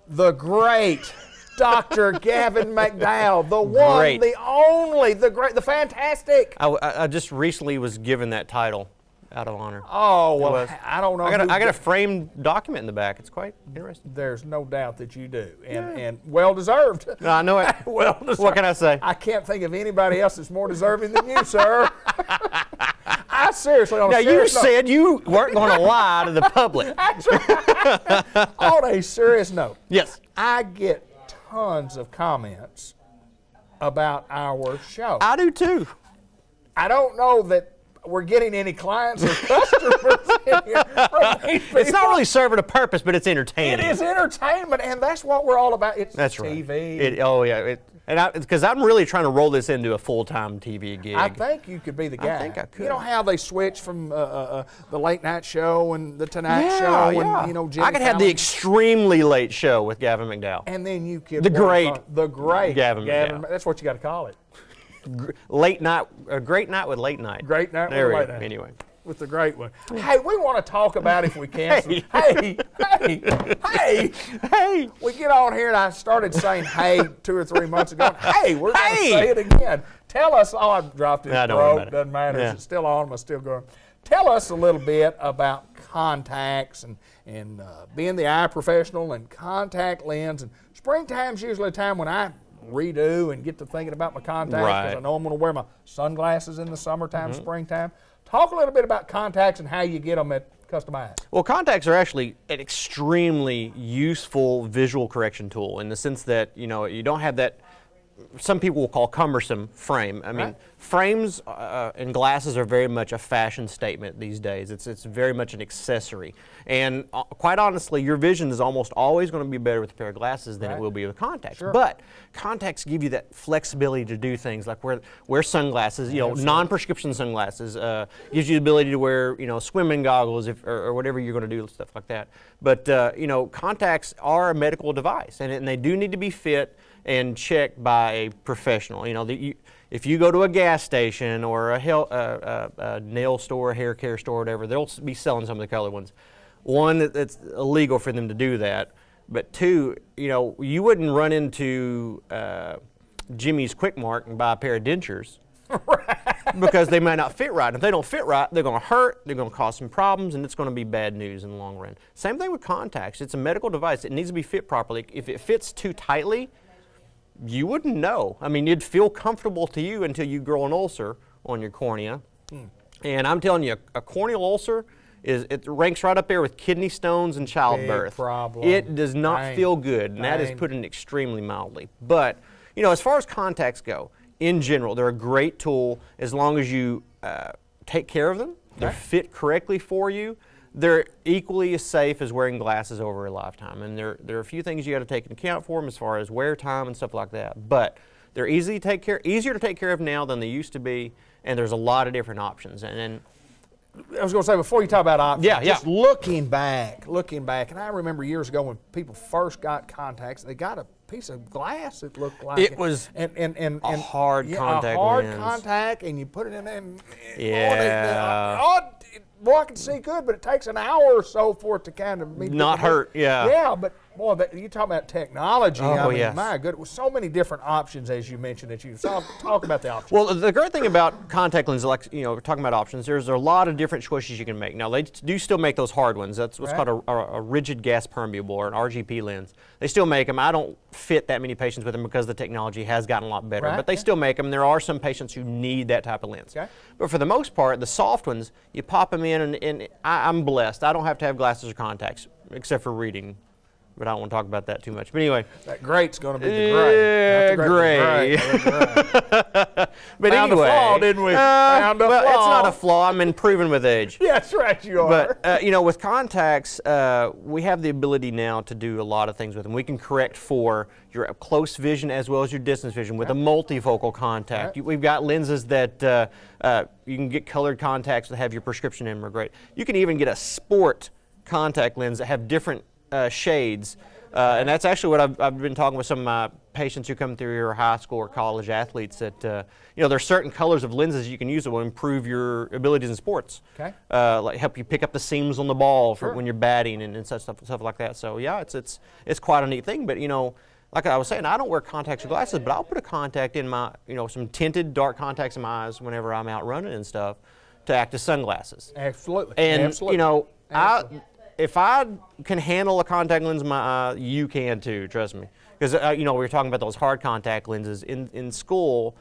the great Dr. Gavin McDowell, the one, the only, the great, the fantastic. I just recently was given that title out of honor. Oh, well, I don't know. I got a framed document in the back. It's quite interesting. There's no doubt that you do, and well deserved. No, I know it. Well deserved. What can I say? I can't think of anybody else that's more deserving than you, sir. I seriously, on a now serious you said you weren't going to lie to the public. That's right. On a serious note, yes, I get tons of comments about our show. I do too. I don't know that we're getting any clients or customers, It's not really serving a purpose, but it's entertaining. It is entertainment, and that's what we're all about. It's That's TV. right. Oh yeah. Because I'm really trying to roll this into a full-time TV gig. I think you could be the guy. I think I could. You know how they switch from the late night show and the Tonight Yeah, Show, yeah. and you know Jimmy I could have the Fallon? extremely late show with Gavin McDowell. And then you could The great Gavin McDowell. That's what you got to call it. Late night, a great night with late night. Great night There with we late go. night. Anyway. With the great one. Hey, we want to talk about, if we can. Hey. Hey. We get on here, and I started saying hey 2 or 3 months ago. Hey, we're going to say it again. Tell us. Oh, I dropped it. Don't worry about it. Doesn't matter. Yeah. It's still on. I'm still going. Tell us a little bit about contacts and being the eye professional and contact lens. And springtime's usually a time when I redo and get to thinking about my contacts because Right. I know I'm going to wear my sunglasses in the summertime, springtime. Talk a little bit about contacts and how you get them at Custom Eyes. Well, contacts are actually an extremely useful visual correction tool in the sense that, you know, you don't have that, some people will call cumbersome frame. I mean, Right. frames and glasses are very much a fashion statement these days. It's very much an accessory. And quite honestly, your vision is almost always going to be better with a pair of glasses than Right. it will be with contacts. Sure. But contacts give you that flexibility to do things like wear sunglasses, you know, non-prescription sunglasses. Gives you the ability to wear, you know, swimming goggles or whatever you're going to do, stuff like that. But, you know, contacts are a medical device, and they do need to be fit and checked by a professional. You know, if you go to a gas station or a nail store, a hair care store, whatever, they'll be selling some of the colored ones. One, it's illegal for them to do that. But two, you know, you wouldn't run into Jimmy's Quick Mart and buy a pair of dentures because they may not fit right. And if they don't fit right, they're going to hurt, they're going to cause some problems, and it's going to be bad news in the long run. Same thing with contacts. It's a medical device. It needs to be fit properly. If it fits too tightly, you wouldn't know. I mean, it'd feel comfortable to you until you grow an ulcer on your cornea. And I'm telling you, a corneal ulcer, it ranks right up there with kidney stones and childbirth. Big problem. It does not Dang. feel good, and that is Dang. putting it extremely mildly. But, you know, as far as contacts go, in general, they're a great tool as long as you take care of them. They're Okay. fit correctly for you. They're equally as safe as wearing glasses over a lifetime. And there are a few things you got to take into account for them as far as wear time and stuff like that. But they're easier to take care of now than they used to be, and there's a lot of different options. And I was going to say, before you talk about options, Yeah, yeah. just looking back, and I remember years ago when people first got contacts, they got a piece of glass that looked like It was and a hard contact a hard lens. contact, and you put it in there, and Yeah. boy, I can see good, but it takes an hour or so for it to kind of Not hurt, yeah. Yeah, but boy, you talk about technology. Oh, I mean, yes. my good, with so many different options, as you mentioned, that you talk about the options. Well, the great thing about contact lenses, like, you know, we're talking about options, there's a lot of different choices you can make. Now, they do still make those hard ones. That's what's Right. called a rigid gas permeable, or an RGP lens. They still make them. I don't fit that many patients with them because the technology has gotten a lot better. Right, But they yeah. still make them. There are some patients who need that type of lens. Okay. But for the most part, the soft ones, you pop them in, and I'm blessed. I don't have to have glasses or contacts, except for reading. But I don't want to talk about that too much. But anyway. That great's going to be the gray. Not the Gray. Found But a anyway. flaw, didn't we? Found a well, it's flaw. not a flaw. I'm improving with age. Yeah, that's right, you are. But, you know, with contacts, we have the ability now to do a lot of things with them. We can correct for your up close vision as well as your distance vision with a multifocal contact. Right. We've got lenses that you can get colored contacts that have your prescription in them are great. You can even get a sport contact lens that have different shades. And that's actually what I've been talking with some of my patients who come through here, high school or college athletes, that you know, there's certain colors of lenses you can use that will improve your abilities in sports. Okay. Like help you pick up the seams on the ball for Sure. when you're batting and such stuff like that. So yeah, it's quite a neat thing. But you know, like I was saying, I don't wear contacts or glasses, but I'll put a contact in my, you know, some tinted dark contacts in my eyes whenever I'm out running and stuff to act as sunglasses. Absolutely. And Absolutely. you know, Absolutely. if I can handle a contact lens in my eye, you can too, trust me. Because, you know, we were talking about those hard contact lenses. In school,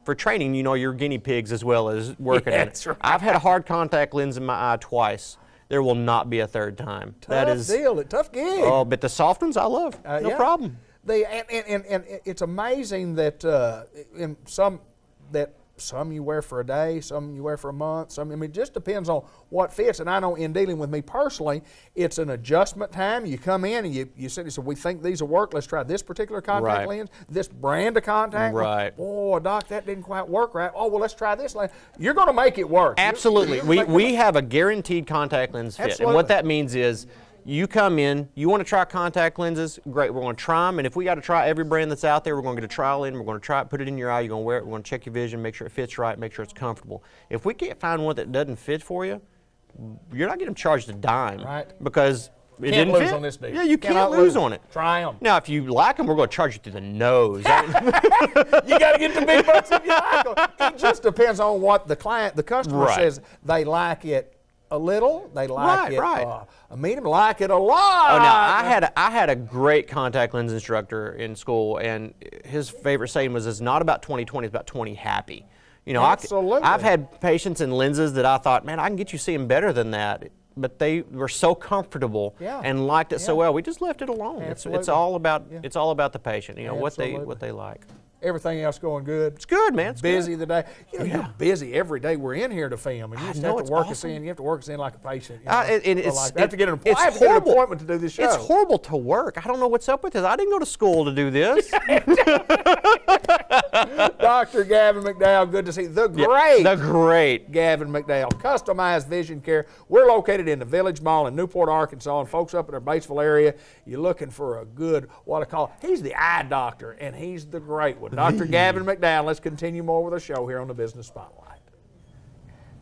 for training, you know, you're guinea pigs as well as working Yeah, in that's it. right. I've had a hard contact lens in my eye twice. There will not be a third time. Tough deal, tough gig. Oh, but the soft ones I love. No yeah. problem. And it's amazing that Some you wear for a day, some you wear for a month. I mean, it just depends on what fits. And I know in dealing with me personally, it's an adjustment time. You come in and you sit and say, we think these will work. Let's try this particular contact lens, this brand of contact. Right. Oh, doc, that didn't quite work right. Oh, well, let's try this lens. You're going to make it work. Absolutely. We have a guaranteed contact lens fit. Absolutely. And what that means is, you come in, you want to try contact lenses, great, we're going to try them, and if we got to try every brand that's out there, we're going to get a trial in, we're going to try it, put it in your eye, you're going to wear it, we're going to check your vision, make sure it fits right, make sure it's comfortable. If we can't find one that doesn't fit for you, you're not getting charged a dime. Right. Because it Can't didn't lose fit. on this deal. Yeah, you Cannot can't lose on it. Try them. Now, if you like them, we're going to charge you through the nose. You got to get the big bucks if you like them. It just depends on what the customer Right. says. They like it a little, they like Right, it a medium, like it a lot. Oh, now I had a great contact lens instructor in school, and his favorite saying was, "It's not about 20/20, it's about 20 happy." You know, Absolutely. I've had patients in lenses that I thought, man, I can get you seeing better than that, but they were so comfortable and liked it so well. We just left it alone. It's all about it's all about the patient. You know what they like. Everything else going good. It's good, man. It's busy good. today. You know, you're busy every day. We're in here to film, and you just have to work us in. You have to work us in like a patient. You know? I have to get an appointment to do this show. It's horrible to work. I don't know what's up with this. I didn't go to school to do this. Dr. Gavin McDowell, good to see you. The great Gavin McDowell, Customized Vision Care. We're located in the Village Mall in Newport, Arkansas, and folks up in our Batesville area, you're looking for a good, what I call, he's the eye doctor, and he's the great one. Dr. Gavin McDowell. Let's continue more with our show here on the Business Spotlight.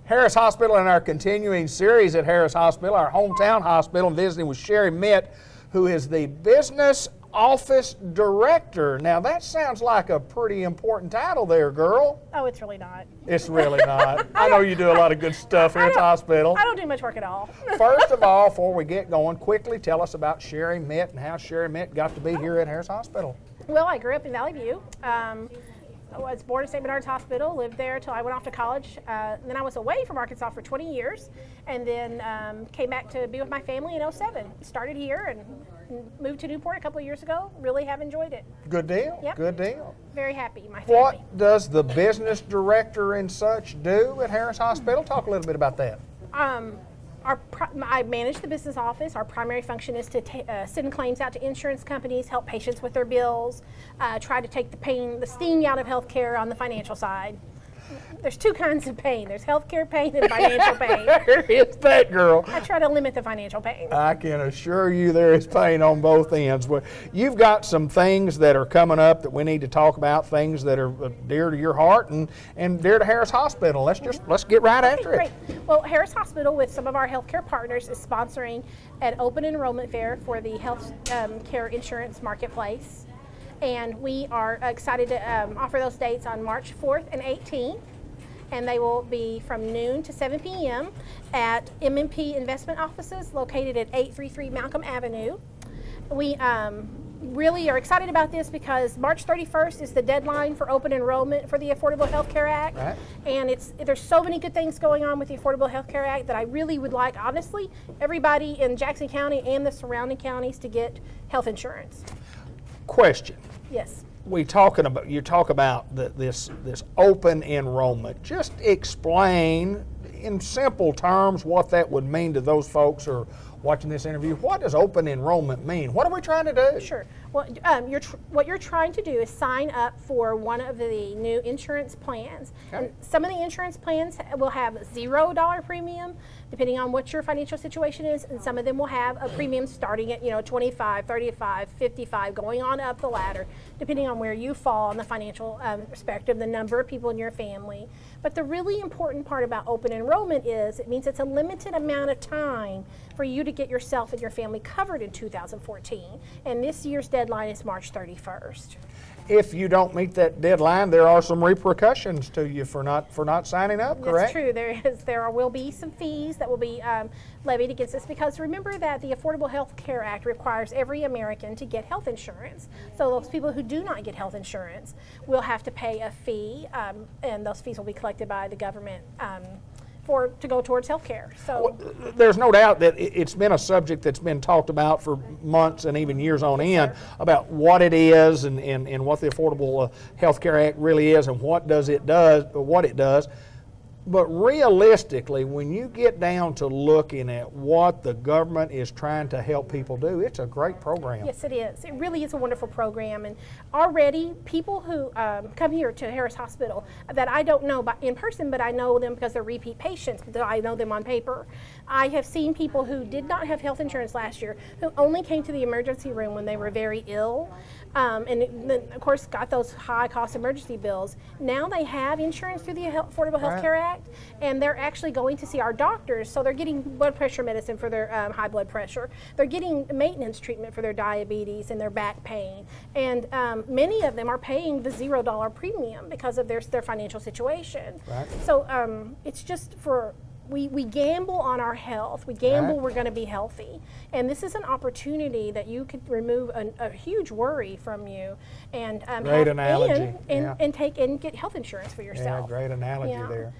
Harris Hospital and our continuing series at Harris Hospital, our hometown hospital, visiting with Sherry Mitt, who is the Business Office Director. Now that sounds like a pretty important title there, girl. Oh, it's really not. It's really not. I know you do a lot of good stuff here at the hospital. I don't do much work at all. First of all, before we get going, quickly tell us about Sherry Mitt and how Sherry Mitt got to be here at Harris Hospital. Well, I grew up in Valley View. I was born at St. Bernard's Hospital, lived there until I went off to college. Then I was away from Arkansas for 20 years, and then came back to be with my family in 07. Started here and moved to Newport a couple of years ago. Really have enjoyed it. Good deal. Yep. Good deal. Very happy, my family. What does the business director and such do at Harris Hospital? Talk a little bit about that. I manage the business office. Our primary function is to send claims out to insurance companies, help patients with their bills, try to take the sting out of healthcare on the financial side. There's two kinds of pain. There's healthcare pain and financial pain. There is that, girl. I try to limit the financial pain. I can assure you there is pain on both ends. Well, you've got some things that are coming up that we need to talk about, things that are dear to your heart and dear to Harris Hospital. Let's get right after it. Great. Well, Harris Hospital, with some of our healthcare partners, is sponsoring an open enrollment fair for the health care insurance marketplace. And we are excited to offer those dates on March 4th and 18th. And they will be from noon to 7 p.m. at M&P Investment Offices located at 833 Malcolm Avenue. We really are excited about this because March 31st is the deadline for open enrollment for the Affordable Health Care Act. Right. And there's so many good things going on with the Affordable Health Care Act that I really would like, honestly, everybody in Jackson County and the surrounding counties to get health insurance. Question. Yes. You talk about this open enrollment. Just explain in simple terms what that would mean to those folks who are watching this interview. What does open enrollment mean? What are we trying to do? Sure. Well, what you're trying to do is sign up for one of the new insurance plans. Okay. And some of the insurance plans will have $0 premium, depending on what your financial situation is, and some of them will have a premium starting at $25, $35, $55, going on up the ladder, depending on where you fall on the financial perspective, the number of people in your family. But the really important part about open enrollment is it means it's a limited amount of time for you to get yourself and your family covered in 2014. And this year's deadline is March 31st. If you don't meet that deadline, there are some repercussions to you for not signing up, correct? That's true. There will be some fees that will be levied against us, because remember that the Affordable Health Care Act requires every American to get health insurance. So those people who do not get health insurance will have to pay a fee, and those fees will be collected by the government to go towards health care. So there's no doubt that it's been a subject that's been talked about for months and even years on end about what it is and what the Affordable Health Care Act really is and what it does. But realistically, when you get down to looking at what the government is trying to help people do, it's a great program. Yes, it is. It really is a wonderful program. And already people who come here to Harris Hospital that I don't know in person, but I know them because they're repeat patients, because I know them on paper. I have seen people who did not have health insurance last year, who only came to the emergency room when they were very ill. And then, of course, got those high-cost emergency bills. Now they have insurance through the Affordable Health Care Act, and they're actually going to see our doctors. So they're getting blood pressure medicine for their high blood pressure. They're getting maintenance treatment for their diabetes and their back pain. And many of them are paying the $0 premium because of their financial situation. Right. So it's just for... We gamble on our health. We gamble we're going to be healthy. And this is an opportunity that you could remove a huge worry from you and great analogy. And take and get health insurance for yourself. Yeah, great analogy there.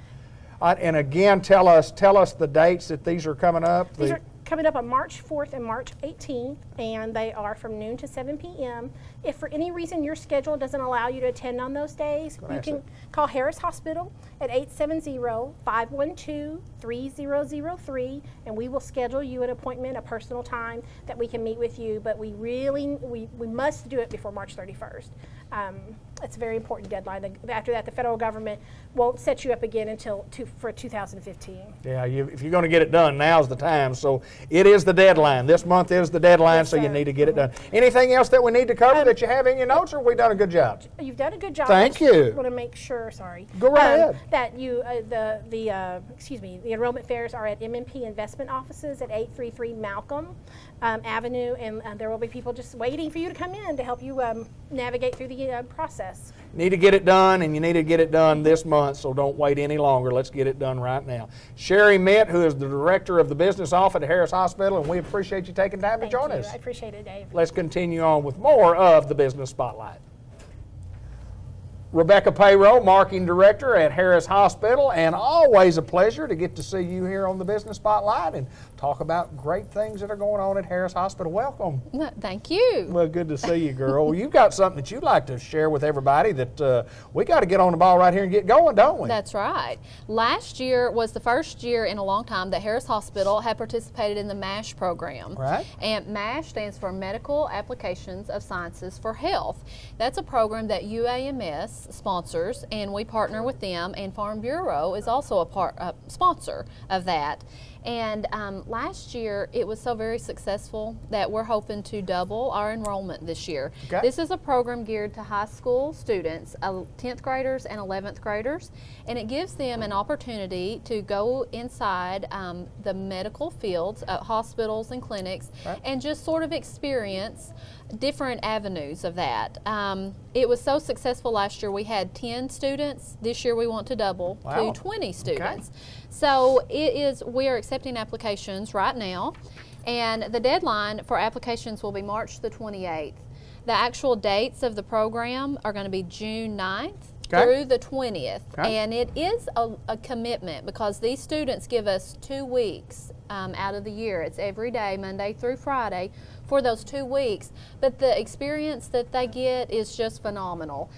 And again, tell us the dates that these are coming up. These are coming up on March 4th and March 18th, and they are from noon to 7 p.m. If for any reason your schedule doesn't allow you to attend on those days, you can call Harris Hospital at 870-512-3003, and we will schedule you an appointment, a personal time that we can meet with you. But we must do it before March 31st. It's a very important deadline. After that, the federal government won't set you up again until for 2015. Yeah, if you're going to get it done, now's the time. So it is the deadline. This month is the deadline, so you need to get it done. Anything else that we need to cover that you have in your notes, or have we done a good job? You've done a good job. Thank you. I want to make sure, Go right ahead. That you, the enrollment fairs are at M&P Investment Offices at 833 Malcolm Avenue, and there will be people just waiting for you to come in to help you navigate through the process. Need to get it done, and you need to get it done this month, so don't wait any longer. Let's get it done right now. Sherry Mitt, who is the director of the business office at Harris Hospital, and we appreciate you taking time to join us. I appreciate it, Dave. Let's continue on with more of the Business Spotlight. Rebecca Payroll, Marketing Director at Harris Hospital, and always a pleasure to get to see you here on the Business Spotlight and talk about great things that are going on at Harris Hospital. Welcome. Thank you. Well, good to see you, girl. You've got something that you'd like to share with everybody that we got to get on the ball right here and get going, don't we? That's right. Last year was the first year in a long time that Harris Hospital had participated in the MASH program. Right. And MASH stands for Medical Applications of Sciences for Health. That's a program that UAMS sponsors, and we partner with them, and Farm Bureau is also a sponsor of that. And last year it was so very successful that we're hoping to double our enrollment this year. Okay. This is a program geared to high school students, 10th graders and 11th graders, and it gives them an opportunity to go inside the medical fields at hospitals and clinics and just sort of experience different avenues of that. It was so successful last year. We had 10 students. This year we want to double to 20 students. Okay. So we are accepting applications right now, and the deadline for applications will be March the 28th. The actual dates of the program are going to be June 9th through the 20th, and it is a commitment because these students give us 2 weeks out of the year. It's every day, Monday through Friday, for those 2 weeks, but the experience that they get is just phenomenal.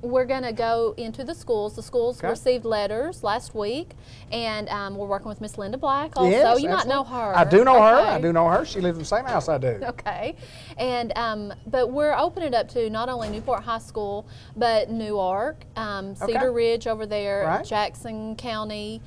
We're going to go into the schools. The schools received letters last week, and we're working with Miss Linda Black also. Yes, you might know her. I do know her. I do know her. She lives in the same house I do. Okay. And but we're opening it up to not only Newport High School, but Newark, Cedar Ridge over there, Jackson County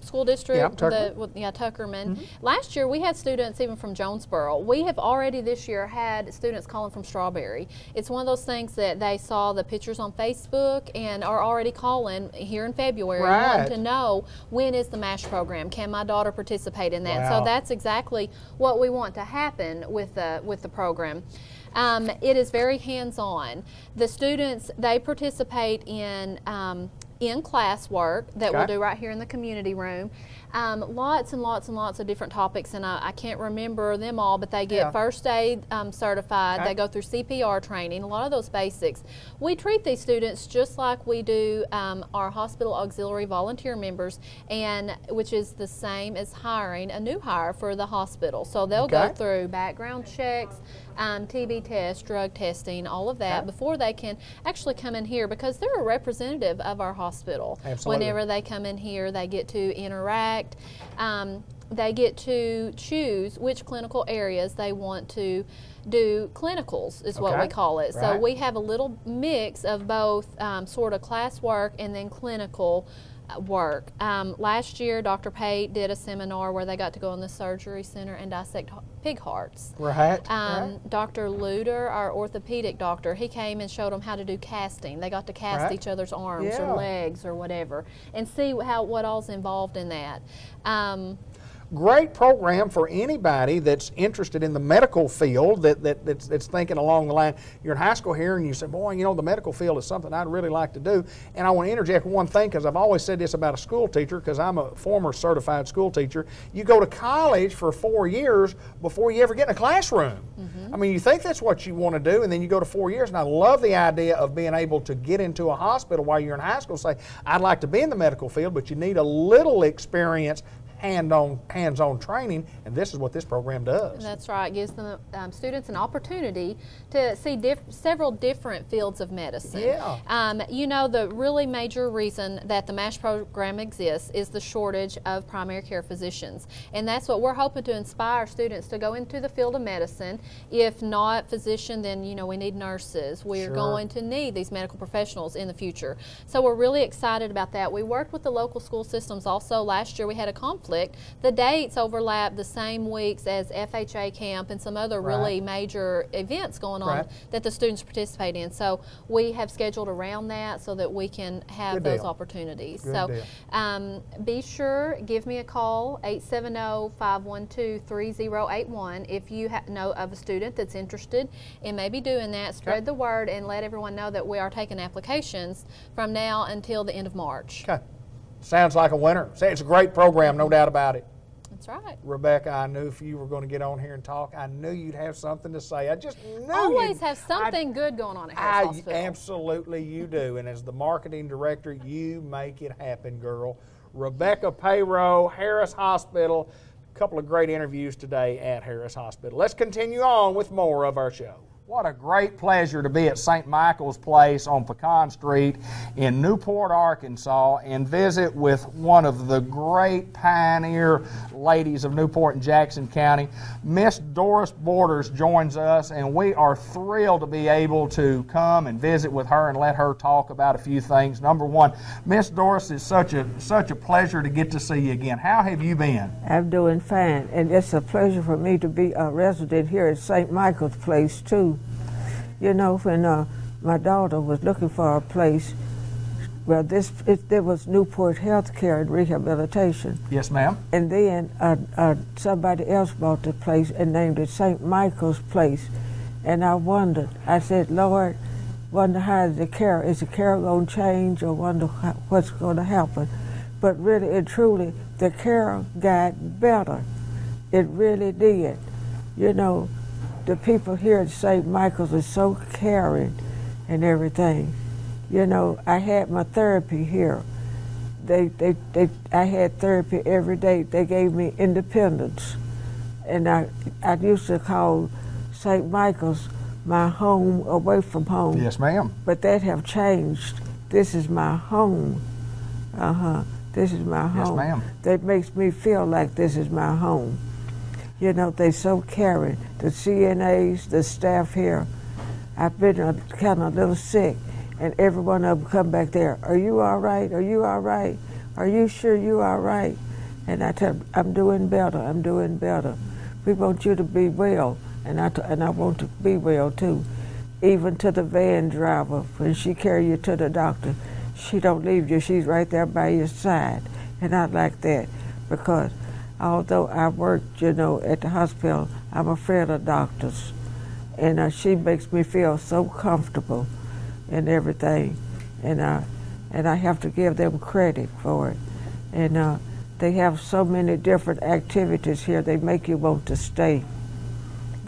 School District, Tuckerman. Last year we had students even from Jonesboro. We have already this year had students calling from Strawberry. It's one of those things that they saw the pictures on Facebook and are already calling here in February and wanting to know, when is the MASH program? Can my daughter participate in that? So that's exactly what we want to happen with the program. It is very hands-on. The students, they participate in class work that we'll do right here in the community room. Lots and lots and lots of different topics, and I can't remember them all, but they get first aid certified. Okay. They go through CPR training, a lot of those basics. We treat these students just like we do our hospital auxiliary volunteer members, and which is the same as hiring a new hire for the hospital. So they'll go through background checks, TB tests, drug testing, all of that before they can actually come in here, because they're a representative of our hospital. Absolutely. Whenever they come in here, they get to interact. They get to choose which clinical areas they want to do clinicals, is what we call it. So we have a little mix of both sort of class work and then clinical work. Last year, Dr. Pate did a seminar where they got to go in the surgery center and dissect pig hearts. Dr. Luder, our orthopedic doctor, he came and showed them how to do casting. They got to cast each other's arms or legs or whatever, and see what all's involved in that. Great program for anybody that's interested in the medical field, that's thinking along the line. You're in high school here and you say, boy, you know, the medical field is something I'd really like to do. And I want to interject one thing, because I've always said this about a school teacher, because I'm a former certified school teacher. You go to college for 4 years before you ever get in a classroom. I mean, you think that's what you want to do, and then you go to 4 years. And I love the idea of being able to get into a hospital while you're in high school, say, I'd like to be in the medical field, but you need a little experience, hands-on training, and this is what this program does. That's right. It gives the students an opportunity to see several different fields of medicine. You know, the really major reason that the MASH program exists is the shortage of primary care physicians, and that's what we're hoping to inspire students to go into the field of medicine. If not physician, then, you know, we need nurses. We're going to need these medical professionals in the future. So we're really excited about that. We worked with the local school systems also. Last year we had a conflict. The dates overlap the same weeks as FHA camp and some other really major events going on that the students participate in. So we have scheduled around that so that we can have those opportunities. Be sure, give me a call, 870-512-3081, if you know of a student that's interested in maybe doing that. Spread the word and let everyone know that we are taking applications from now until the end of March. Sounds like a winner. It's a great program, no doubt about it. That's right. Rebecca, I knew if you were going to get on here and talk, I knew you'd have something to say. I just knew always have something good going on at Harris Hospital. Absolutely you do. And as the marketing director, you make it happen, girl. Rebecca Payroll, Harris Hospital. A couple of great interviews today at Harris Hospital. Let's continue on with more of our show. What a great pleasure to be at St. Michael's Place on Pecan Street in Newport, Arkansas, and visit with one of the great pioneer ladies of Newport and Jackson County. Miss Doris Borders joins us, and we are thrilled to be able to come and visit with her and let her talk about a few things. Number one, Miss Doris, it's such a pleasure to get to see you again. How have you been? I'm doing fine, and it's a pleasure for me to be a resident here at St. Michael's Place, too. You know, when my daughter was looking for a place, well, there was Newport Healthcare and Rehabilitation. Yes, ma'am. And then somebody else bought the place and named it St. Michael's Place. And I wondered, I said, Lord, wonder how is the care going to change, or wonder what's going to happen. But really and truly, the care got better. It really did. You know, the people here at St. Michael's are so caring and everything. You know, I had my therapy here. I had therapy every day. They gave me independence. And I used to call St. Michael's my home away from home. Yes, ma'am. But that have changed. This is my home. This is my home. Yes, ma'am. That makes me feel like this is my home. You know, they're so caring. The CNAs, the staff here. I've been kind of a little sick, and every one of them come back there. Are you all right? Are you all right? Are you sure you all right? And I tell them, I'm doing better. I'm doing better. We want you to be well, and I want to be well too. Even to the van driver, when she carry you to the doctor, she don't leave you. She's right there by your side, and I like that, because although I worked, you know, at the hospital, I'm afraid of doctors. And she makes me feel so comfortable and everything. And I have to give them credit for it. And they have so many different activities here. They make you want to stay.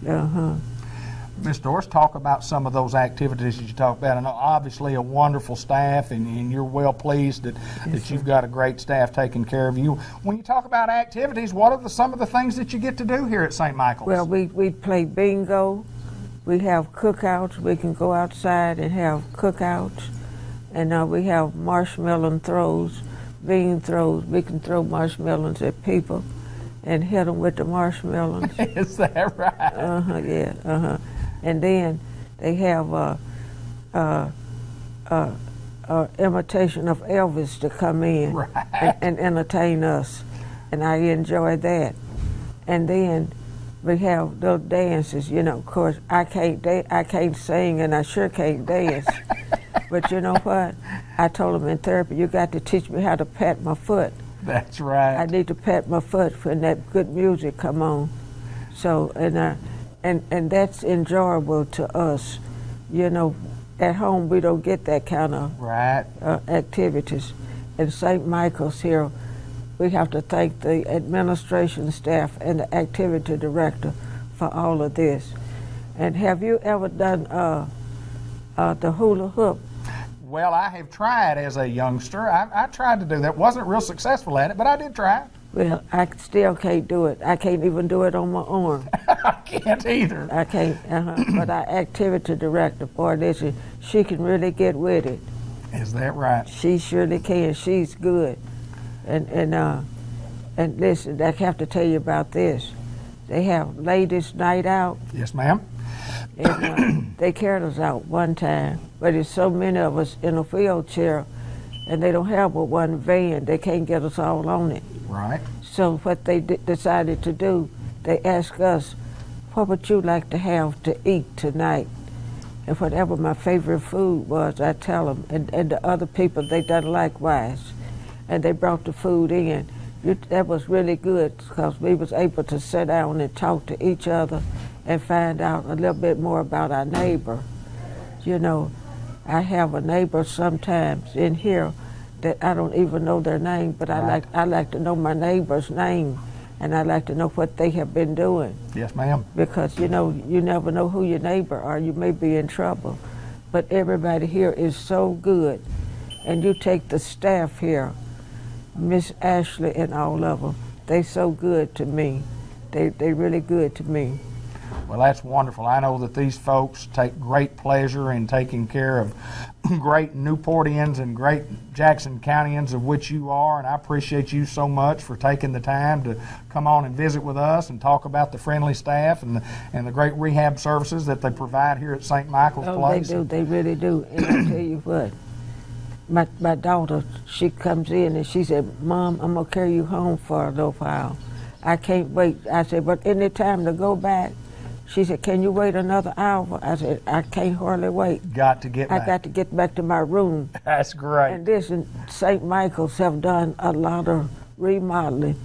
Ms. Doris, talk about some of those activities that you talked about. I know obviously a wonderful staff, and you're well pleased that you've got a great staff taking care of you. When you talk about activities, what are some of the things that you get to do here at St. Michael's? Well, we play bingo. We have cookouts. We can go outside and have cookouts. And we have marshmallow throws, bean throws. We can throw marshmallows at people and hit them with the marshmallows. Is that right? Yeah. And then they have imitation of Elvis to come in and entertain us, and I enjoy that. And then we have little dances. You know, of course, I can't sing, and I sure can't dance. But you know what? I told them in therapy, you got to teach me how to pat my foot. That's right. I need to pat my foot when that good music come on. So, and that's enjoyable to us. You know, at home we don't get that kind of activities. In St. Michael's here, we have to thank the administration staff and the activity director for all of this. And have you ever done the hula hoop? Well, I have tried as a youngster. I tried to do that. Wasn't real successful at it, but I did try. Well, I still can't do it. I can't even do it on my arm. I can't either. I can't. But our activity director, boy, she can really get with it. Is that right? She surely can. She's good. And listen, I have to tell you about this. They have ladies' night out. Yes, ma'am. And they carried us out one time, but there's so many of us in a wheelchair, and they don't have but one van. They can't get us all on it. Right. So what they decided to do, they asked us, what would you like to have to eat tonight? And whatever my favorite food was, I tell them, and the other people, they done likewise. And they brought the food in. That was really good because we was able to sit down and talk to each other and find out a little bit more about our neighbor. You know, I have a neighbor sometimes in here that I don't even know their name, but I like to know my neighbor's name, and I like to know what they have been doing. Yes, ma'am. Because, you know, you never know who your neighbor are. You may be in trouble. But everybody here is so good. And you take the staff here, Miss Ashley and all of them, they so good to me. They really good to me. Well, that's wonderful. I know that these folks take great pleasure in taking care of great Newportians and great Jackson Countyans, of which you are, and I appreciate you so much for taking the time to come on and visit with us and talk about the friendly staff and the great rehab services that they provide here at St. Michael's Place. They do. They really do. And I tell you what, my daughter, she comes in and she said, Mom, I'm going to carry you home for a little while. I can't wait. I said, but any time to go back? She said, can you wait another hour? I said, I can't hardly wait. Got to get back. I got to get back to my room. That's great. And this, and St. Michael's have done a lot of remodeling.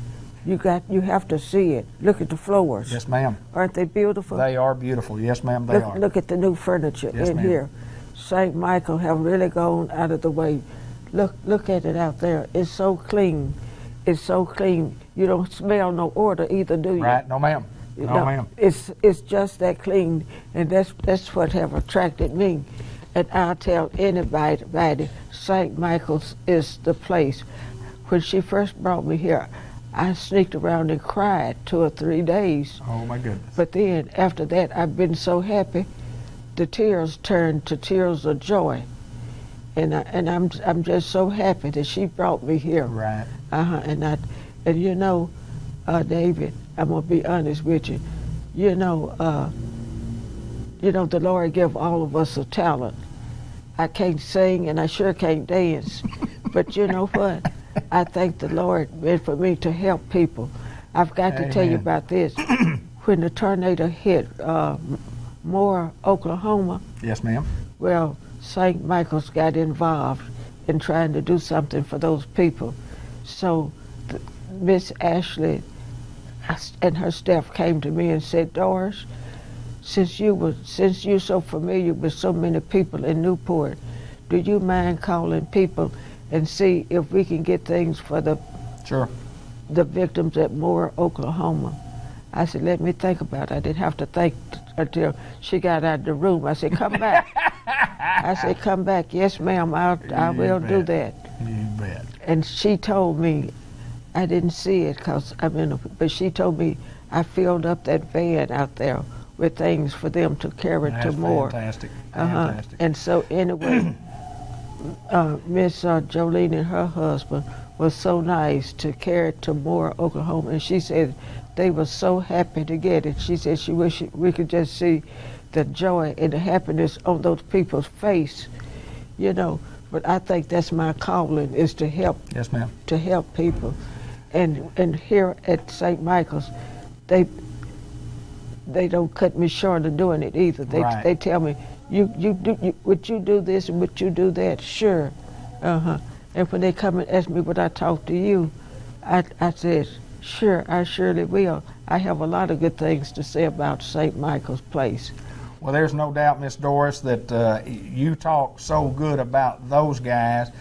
You have to see it. Look at the floors. Yes, ma'am. Aren't they beautiful? They are beautiful. Yes, ma'am, they are. Look at the new furniture in here. St. Michael have really gone out of the way. Look at it out there. It's so clean. It's so clean. You don't smell no order either, do you? Right. No, ma'am. No, ma'am. It's just that clean, and that's what have attracted me. And I'll tell anybody, St. Michael's is the place. When she first brought me here, I sneaked around and cried 2 or 3 days. Oh my goodness. But then after that, I've been so happy. The tears turned to tears of joy. And I'm just so happy that she brought me here. Right. And you know, David, I'm gonna be honest with you. You know, the Lord gave all of us a talent. I can't sing and I sure can't dance, but you know what? I thank the Lord meant for me to help people. I've got to tell you about this. When the tornado hit Moore, Oklahoma. Yes, ma'am. Well, St. Michael's got involved in trying to do something for those people. So Miss Ashley and her staff came to me and said, Doris, since you're so familiar with so many people in Newport, do you mind calling people and see if we can get things for the the victims at Moore, Oklahoma. I said, let me think about it. I didn't have to think until she got out of the room. I said, come back. I said, come back. Yes, ma'am, I will do that. You bet. And she told me, I didn't see it because I'm in a, but she told me I filled up that van out there with things for them to carry to Moore. Fantastic. Fantastic. And so anyway, Miss Jolene and her husband was so nice to carry it to Moore, Oklahoma, and she said they were so happy to get it. She said she wished we could just see the joy and the happiness on those people's face, you know. But I think that's my calling, is to help. Yes, ma'am. To help people, and here at St. Michael's, they don't cut me short of doing it either. They tell me, would you do this and would you do that? Sure. And when they come and ask me would I talk to you, I said, sure, I surely will. I have a lot of good things to say about St. Michael's Place. Well, there's no doubt, Miss Doris, that you talk so good about those guys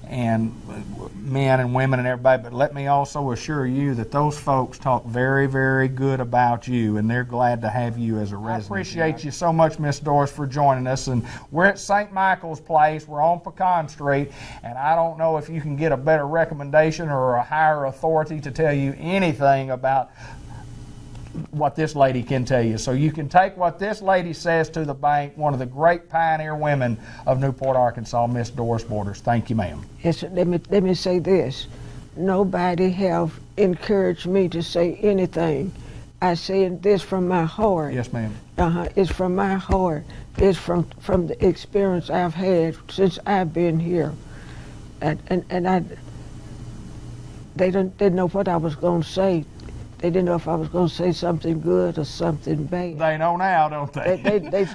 and men and women and everybody, but let me also assure you that those folks talk very, very good about you, and they're glad to have you as a resident. I appreciate you so much, Miss Doris, for joining us. And we're at St. Michael's Place. We're on Pecan Street, and I don't know if you can get a better recommendation or a higher authority to tell you anything about what this lady can tell you. So you can take what this lady says to the bank, one of the great pioneer women of Newport, Arkansas, Miss Doris Borders. Thank you, ma'am. Yes, let me say this. Nobody have encouraged me to say anything. I say this from my heart. Yes, ma'am. It's from my heart. It's from the experience I've had since I've been here. And they didn't know what I was going to say. They didn't know if I was going to say something good or something bad. They know now, don't they?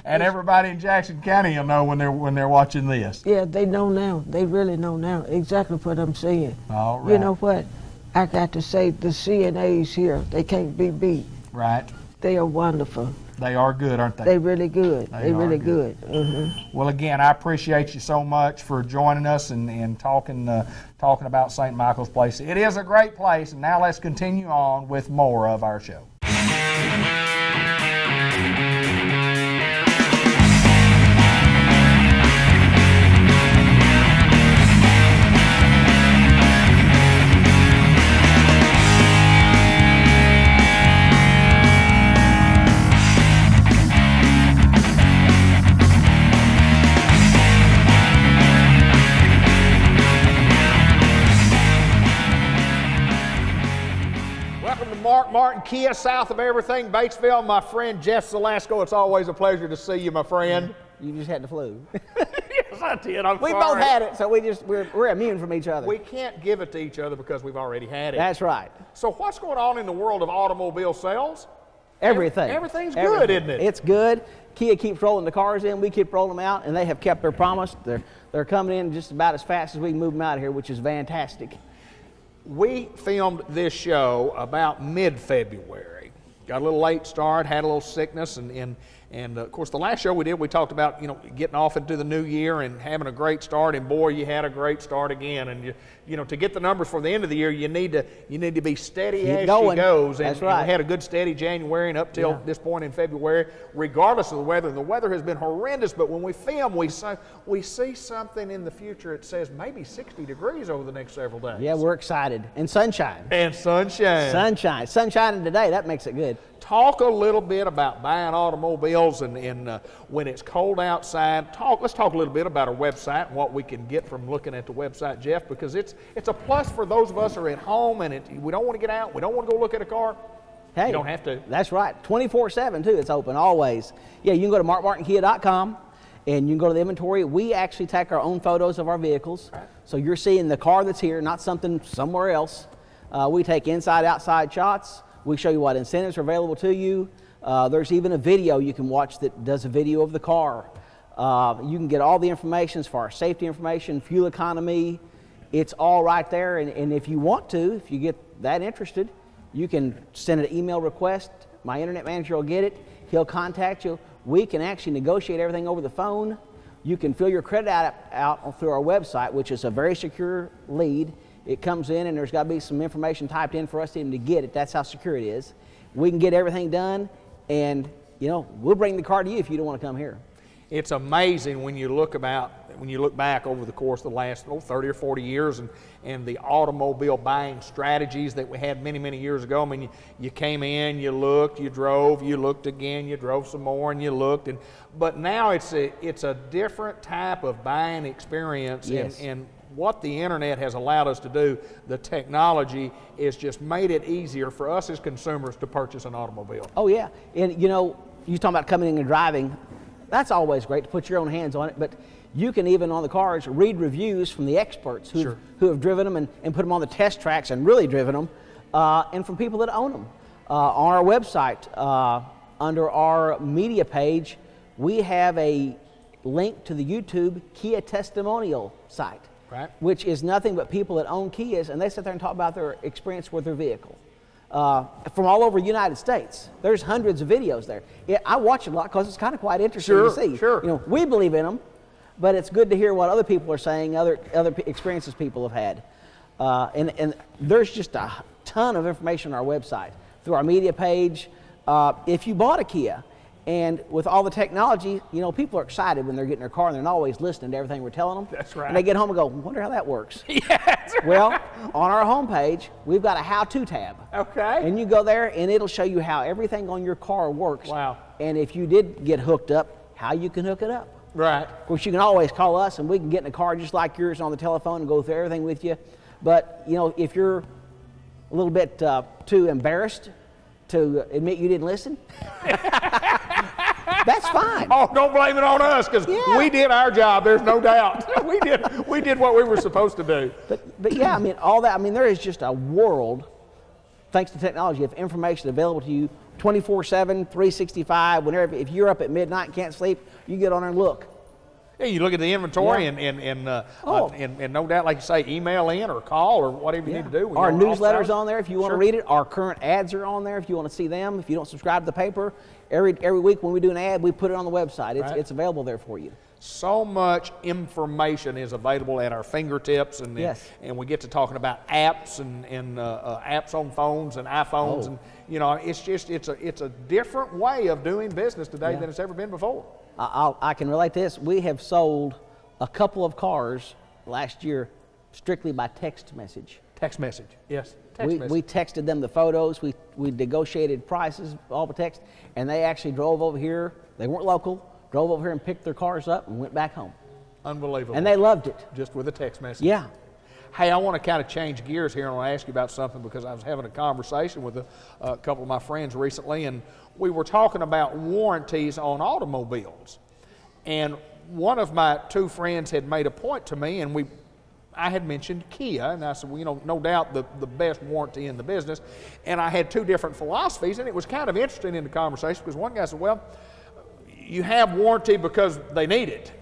And everybody in Jackson County will know when they're watching this. Yeah, they know now. They really know now exactly what I'm saying. All right. You know what? I got to say the CNAs here, they can't be beat. Right. They are wonderful. They are good, aren't they? They're really good. They're really good. Well, again, I appreciate you so much for joining us and talking about St. Michael's Place. It is a great place, and now let's continue on with more of our show. Martin Kia, south of everything, Batesville. My friend Jeff Zelasco, it's always a pleasure to see you, my friend. You just had the flu. Yes, I did. We both had it, so we're immune from each other. We can't give it to each other because we've already had it. That's right. So what's going on in the world of automobile sales? Everything. Everything's good, isn't it? It's good. Kia keeps rolling the cars in. We keep rolling them out, and they have kept their promise. They're coming in just about as fast as we can move them out of here, which is fantastic. We filmed this show about mid-February. Got a little late start, had a little sickness, and of course the last show we did, we talked about getting off into the new year and having a great start, and boy, you had a great start again. And to get the numbers for the end of the year, you need to be steady as she goes. That's right. And we had a good steady January and up till this point in February, regardless of the weather. The weather has been horrendous, but when we film, we see something in the future. It says maybe 60 degrees over the next several days. Yeah, we're excited. And sunshine. And sunshine. Sunshine. Sunshine today. That makes it good. Talk a little bit about buying automobiles and when it's cold outside. Let's talk a little bit about our website and what we can get from looking at the website, Jeff, because it's a plus for those of us who are at home and we don't want to get out, we don't want to go look at a car. Hey, you don't have to. That's right. 24/7 too. It's open always. Yeah, you can go to markmartinkia.com and you can go to the inventory. We actually take our own photos of our vehicles. Right. So you're seeing the car that's here, not something somewhere else. We take inside, outside shots. We show you what incentives are available to you. There's even a video you can watch that does a video of the car. You can get all the information as far as safety information, fuel economy. It's all right there. And if you want to, if you get that interested, you can send an email request. My internet manager will get it. He'll contact you. We can actually negotiate everything over the phone. You can fill your credit out through our website, which is a very secure lead. It comes in and there's got to be some information typed in for us to even to get it. That's how secure it is. We can get everything done, and you know, we'll bring the car to you if you don't want to come here. It's amazing when you look back over the course of the last 30 or 40 years and the automobile buying strategies that we had many, many years ago. I mean, you came in, you looked, you drove, you looked again, you drove some more, and you looked. But now it's a different type of buying experience. Yes. And what the internet has allowed us to do, the technology has just made it easier for us as consumers to purchase an automobile. Oh yeah, and you know, you talking about coming in and driving. That's always great to put your own hands on it, but you can even on the cars read reviews from the experts who have driven them and put them on the test tracks and really driven them, and from people that own them. On our website, under our media page, we have a link to the YouTube Kia testimonial site, right, which is nothing but people that own Kias, and they sit there and talk about their experience with their vehicle. From all over the United States. There's hundreds of videos there. Yeah, I watch it a lot because it's kind of quite interesting to see. Sure. You know, we believe in them, but it's good to hear what other people are saying, other experiences people have had. And there's just a ton of information on our website. Through our media page, if you bought a Kia, and with all the technology, you know, people are excited when they're getting their car and they're not always listening to everything we're telling them. That's right. And they get home and go, wonder how that works. Yeah, that's right. Well, on our homepage, we've got a how-to tab. Okay. And you go there and it'll show you how everything on your car works. Wow. And if you did get hooked up, how you can hook it up. Right. Of course, you can always call us and we can get in a car just like yours on the telephone and go through everything with you. But, you know, if you're a little bit too embarrassed to admit you didn't listen, that's fine. Oh, don't blame it on us, because we did our job. There's no doubt. we did what we were supposed to do. But yeah, I mean, all that. I mean, there is just a world, thanks to technology, of information available to you 24/7, 365. Whenever, if you're up at midnight and can't sleep, you get on there and look. Yeah, you look at the inventory and no doubt, like you say, email in or call or whatever you need to do. Our newsletter's on there if you want to read it. Our current ads are on there if you want to see them. If you don't subscribe to the paper, every week when we do an ad, we put it on the website. It's available there for you. So much information is available at our fingertips, and we get to talking about apps and apps on phones and iPhones, and you know, it's a different way of doing business today than it's ever been before. I can relate to this. We have sold a couple of cars last year strictly by text message. Text message, yes. We texted them the photos. We negotiated prices all by text, and they actually drove over here. They weren't local. Drove over here and picked their cars up and went back home. Unbelievable. And they loved it. Just with a text message. Yeah. Hey, I want to kind of change gears here, and I want to ask you about something, because I was having a conversation with a couple of my friends recently, and we were talking about warranties on automobiles. And one of my two friends had made a point to me, and I had mentioned Kia, and I said, well, you know, no doubt the best warranty in the business. And I had two different philosophies, and it was kind of interesting in the conversation, because one guy said, well, you have warranty because they need it.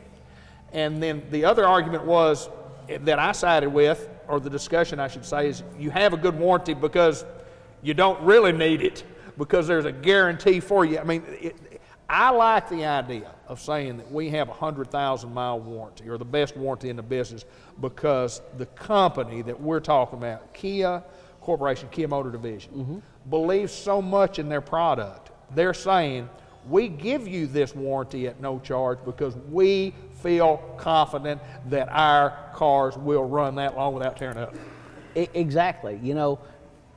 And then the other argument was, that I sided with, or the discussion I should say, is you have a good warranty because you don't really need it, because there's a guarantee for you. I mean, I like the idea of saying that we have a 100,000-mile warranty, or the best warranty in the business, because the company that we're talking about, Kia Corporation, Kia Motor Division, believes so much in their product. They're saying, we give you this warranty at no charge because we feel confident that our cars will run that long without tearing up. Exactly. You know,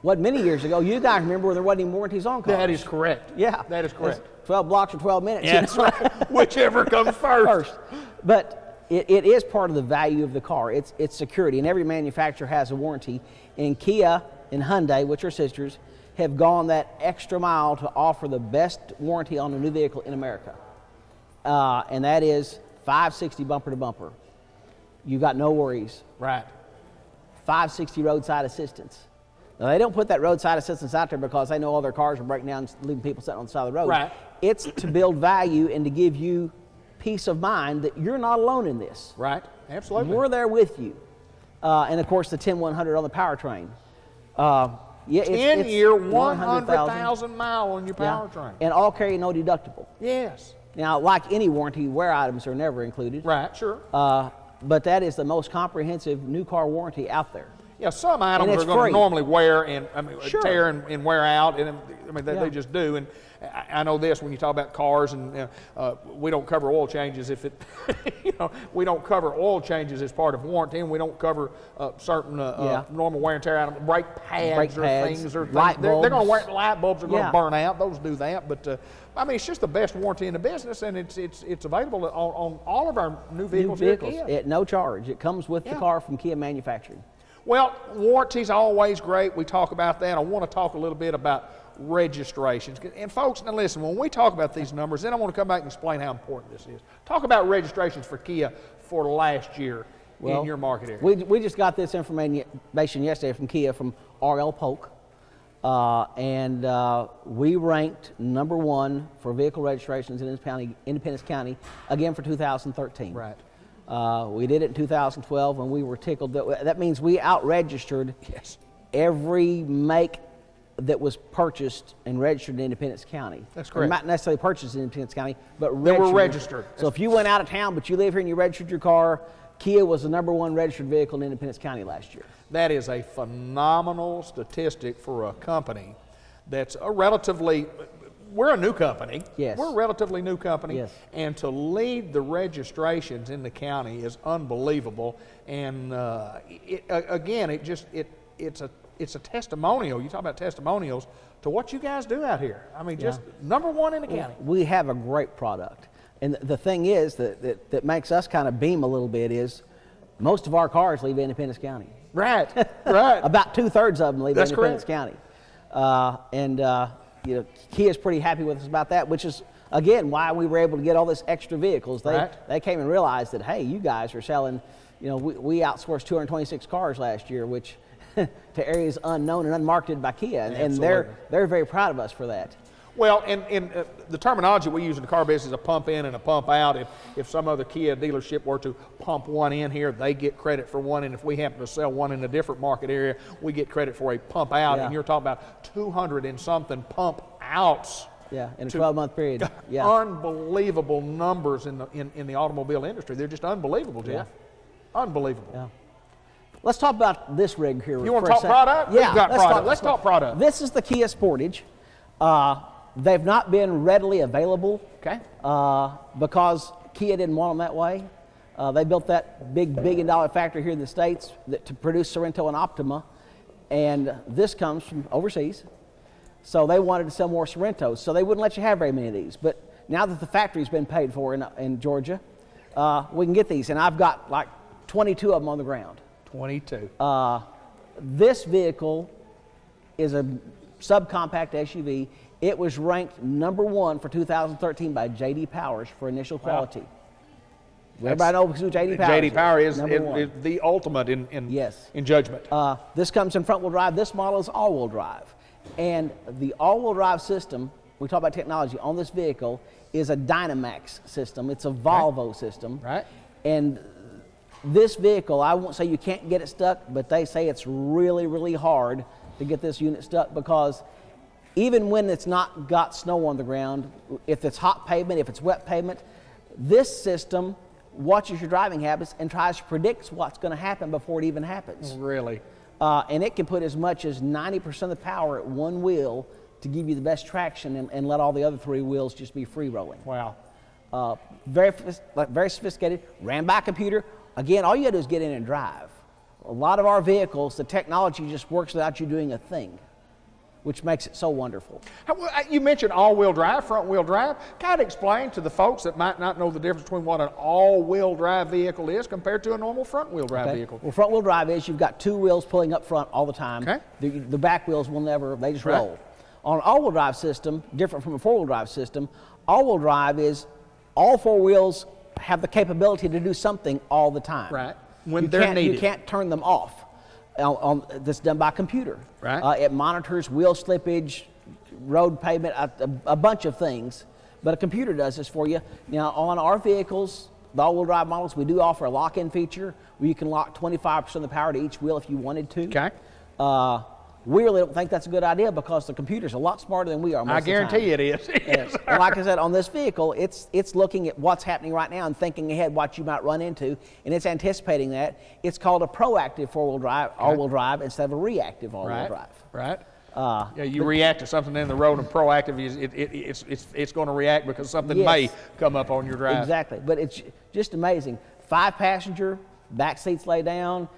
what, many years ago, you guys remember there wasn't even warranties on cars. That is correct. Yeah. That is correct. It's 12 blocks or 12 minutes. Yeah, that's right. Whichever comes first. But it is part of the value of the car. It's security, and every manufacturer has a warranty. And Kia and Hyundai, which are sisters, have gone that extra mile to offer the best warranty on a new vehicle in America. And that is 560 bumper to bumper. You got no worries. Right. 560 roadside assistance. Now, they don't put that roadside assistance out there because they know all their cars are breaking down and leaving people sitting on the side of the road. Right. It's to build value and to give you peace of mind that you're not alone in this. Right. Absolutely. We're there with you. And of course, the 10-100 on the powertrain. Yeah, 10-year, 100,000 mile on your powertrain. And all carry no deductible. Yes. Now, like any warranty, wear items are never included. Right, sure. But that is the most comprehensive new car warranty out there. Yeah, some items it's are going free. to normally wear and Sure. tear and wear out, and they just do. And I know this when you talk about cars, and we don't cover oil changes if it, we don't cover oil changes as part of warranty, and we don't cover certain normal wear and tear items. Brake pads light they're going to bulbs. wear. Light bulbs are going to Yeah. burn out. Those do that, but I mean, it's just the best warranty in the business, and it's available on all of our new vehicles. Here at Kia. At no charge. It comes with the Yeah. car from Kia Manufacturing. Well, warranty's always great. We talk about that. I want to talk a little bit about registrations. And folks, now listen, when we talk about these numbers, then I want to come back and explain how important this is. Talk about registrations for Kia for last year in your market area. We just got this information yesterday from Kia from R.L. Polk. And we ranked #1 for vehicle registrations in Independence County, again for 2013. Right. We did it in 2012, and we were tickled. That means we out-registered every make that was purchased and registered in Independence County. That's correct. Not necessarily purchased in Independence County, but They were registered. So if you went out of town, but you live here and you registered your car, Kia was the #1 registered vehicle in Independence County last year. That is a phenomenal statistic for a company that's a relatively, we're a new company. Yes. We're a relatively new company. Yes. And to lead the registrations in the county is unbelievable. And it's a testimonial. You talk about testimonials to what you guys do out here. I mean, just #1 in the county. We have a great product. And the thing is that makes us kind of beam a little bit is most of our cars leave Independence County. Right, right. About 2/3 of them leave That's Independence correct. County. Kia's pretty happy with us about that, which is, again, why we were able to get all this extra vehicles. They came and realized that, hey, you guys are selling, we outsourced 226 cars last year, which to areas unknown and unmarketed by Kia. And they're very proud of us for that. Well, and the terminology we use in the car business is a pump in and a pump out. If some other Kia dealership were to pump one in here, they get credit for one. And if we happen to sell one in a different market area, we get credit for a pump out. Yeah. And you're talking about 200 and something pump outs. Yeah, in a 12-month period. Yeah. Unbelievable numbers in the automobile industry. They're just unbelievable, Jeff. Yeah. Unbelievable. Yeah. Let's talk about this rig here. You want to talk product? Yeah, Let's talk product. This is the Kia Sportage. They've not been readily available because Kia didn't want them that way. They built that big billion-dollar factory here in the States to produce Sorento and Optima, and this comes from overseas. So they wanted to sell more Sorrentos, so they wouldn't let you have very many of these. But now that the factory's been paid for in Georgia, we can get these, and I've got like 22 of them on the ground. 22. This vehicle is a subcompact SUV. It was ranked #1 for 2013 by J.D. Powers for initial quality. Everybody knows who J.D. Powers is. J.D. Power is #1. the ultimate in judgment. This comes in front-wheel drive. This model is all-wheel drive. And the all-wheel drive system, we talk about technology, on this vehicle is a Dynamax system. It's a Volvo system. Right. And this vehicle, I won't say you can't get it stuck, but they say it's really, really hard to get this unit stuck because even when it's not got snow on the ground, if it's hot pavement, if it's wet pavement, this system watches your driving habits and tries to predict what's going to happen before it even happens. Really? And it can put as much as 90% of the power at one wheel to give you the best traction and let all the other 3 wheels just be free rolling. Wow. Very sophisticated, ran by computer. Again, all you got to do is get in and drive. A lot of our vehicles, the technology just works without you doing a thing, which makes it so wonderful. You mentioned all-wheel drive, front-wheel drive. Kind of explain to the folks that might not know the difference between what an all-wheel drive vehicle is compared to a normal front-wheel drive vehicle. Well, front-wheel drive is you've got 2 wheels pulling up front all the time. Okay. The back wheels will never, they just Right. roll. On an all-wheel drive system, different from a 4-wheel drive system, all-wheel drive is all 4 wheels have the capability to do something all the time. Right. When they're needed. You can't turn them off. That's done by computer. Right. It monitors wheel slippage, road pavement, a bunch of things, but a computer does this for you. Now, on our vehicles, the all-wheel drive models, we do offer a lock-in feature where you can lock 25% of the power to each wheel if you wanted to. Okay. We really don't think that's a good idea because the computer's a lot smarter than we are most I of the time. guarantee it is. Yes, And like I said, on this vehicle, it's looking at what's happening right now and thinking ahead what you might run into, and it's anticipating that. It's called a proactive four-wheel drive, all-wheel drive, instead of a reactive all-wheel drive. Right. Yeah, you react to something in the road, and proactive is it's going to react because something may come up on your drive. Exactly, but it's just amazing. 5-passenger, back seats lay down.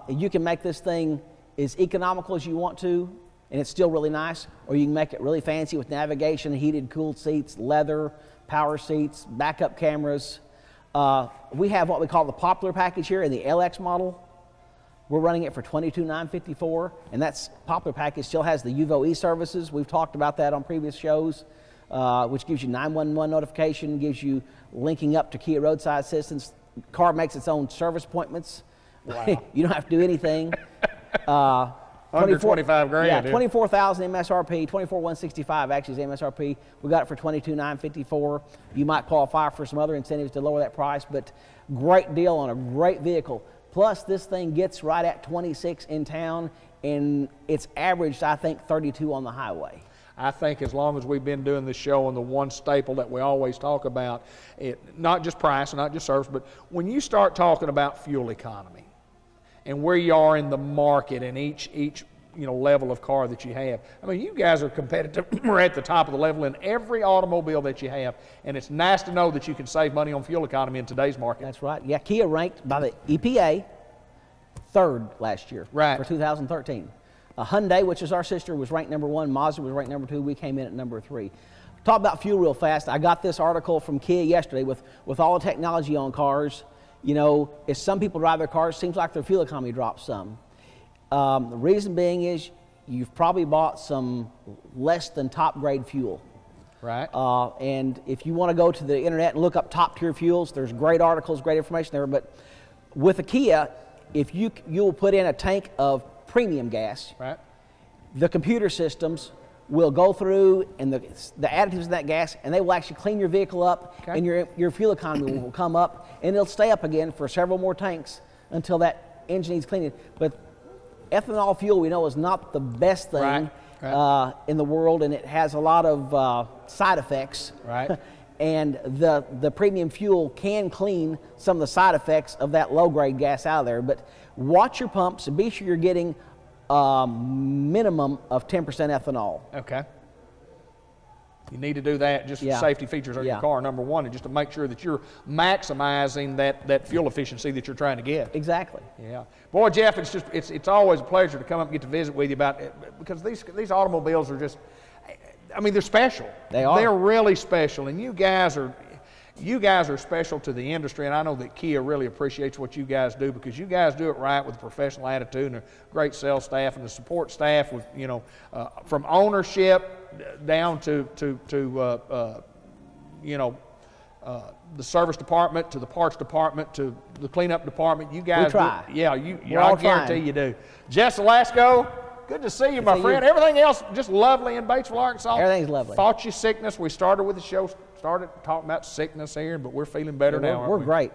You can make this thing as economical as you want to, and it's still really nice, or you can make it really fancy with navigation, heated, cooled seats, leather, power seats, backup cameras. We have what we call the popular package here in the LX model. We're running it for $22,954, and that's popular package still has the UVO e-services. We've talked about that on previous shows, which gives you 911 notification, gives you linking up to Kia roadside assistance. Car makes its own service appointments. Wow. You don't have to do anything. Under 25 grand. Yeah, 24,000 MSRP, 24,165 actually is MSRP. We got it for 22,954. You might qualify for some other incentives to lower that price, but great deal on a great vehicle. Plus, this thing gets right at 26 in town, and it's averaged, I think, 32 on the highway. I think as long as we've been doing this show, and the one staple that we always talk about, not just price, not just service, but when you start talking about fuel economy and where you are in the market and each level of car that you have. I mean, you guys are competitive. We're at the top of the level in every automobile that you have, and it's nice to know that you can save money on fuel economy in today's market. That's right. Yeah, Kia ranked by the EPA 3rd last year for 2013. Hyundai, which is our sister, was ranked number 1. Mazda was ranked number 2. We came in at number 3. Talk about fuel real fast. I got this article from Kia yesterday with all the technology on cars. You know, as some people drive their cars, it seems like their fuel economy drops some. The reason being is you've probably bought some less than top grade fuel. Right. And if you want to go to the internet and look up top tier fuels, there's great articles, great information there. But with a Kia, if you'll put in a tank of premium gas, right, the computer systems will go through and the additives in that gas, and they will actually clean your vehicle up, and your fuel economy will come up, and it'll stay up again for several more tanks until that engine needs cleaning. But ethanol fuel, we know, is not the best thing in the world, and it has a lot of side effects. Right. And the premium fuel can clean some of the side effects of that low-grade gas out of there. But watch your pumps and be sure you're getting a minimum of 10% ethanol. Okay. You need to do that just for safety features of your car, number one, and just to make sure that you're maximizing that fuel efficiency that you're trying to get. Exactly. Yeah. Boy, Jeff, it's always a pleasure to come up and get to visit with you about it, because these automobiles are just, I mean, they're special. They are. They're really special, and you guys are special to the industry, and I know that Kia really appreciates what you guys do, because you guys do it right with a professional attitude and a great sales staff and the support staff with, from ownership down to the service department, to the parts department, to the cleanup department. You guys try. I guarantee you do. Jess Alasko, good to see you, my friend. Everything else just lovely in Batesville, Arkansas. Everything's lovely. Fought your sickness. We started with the show, started talking about sickness here, but we're feeling better now. We're great.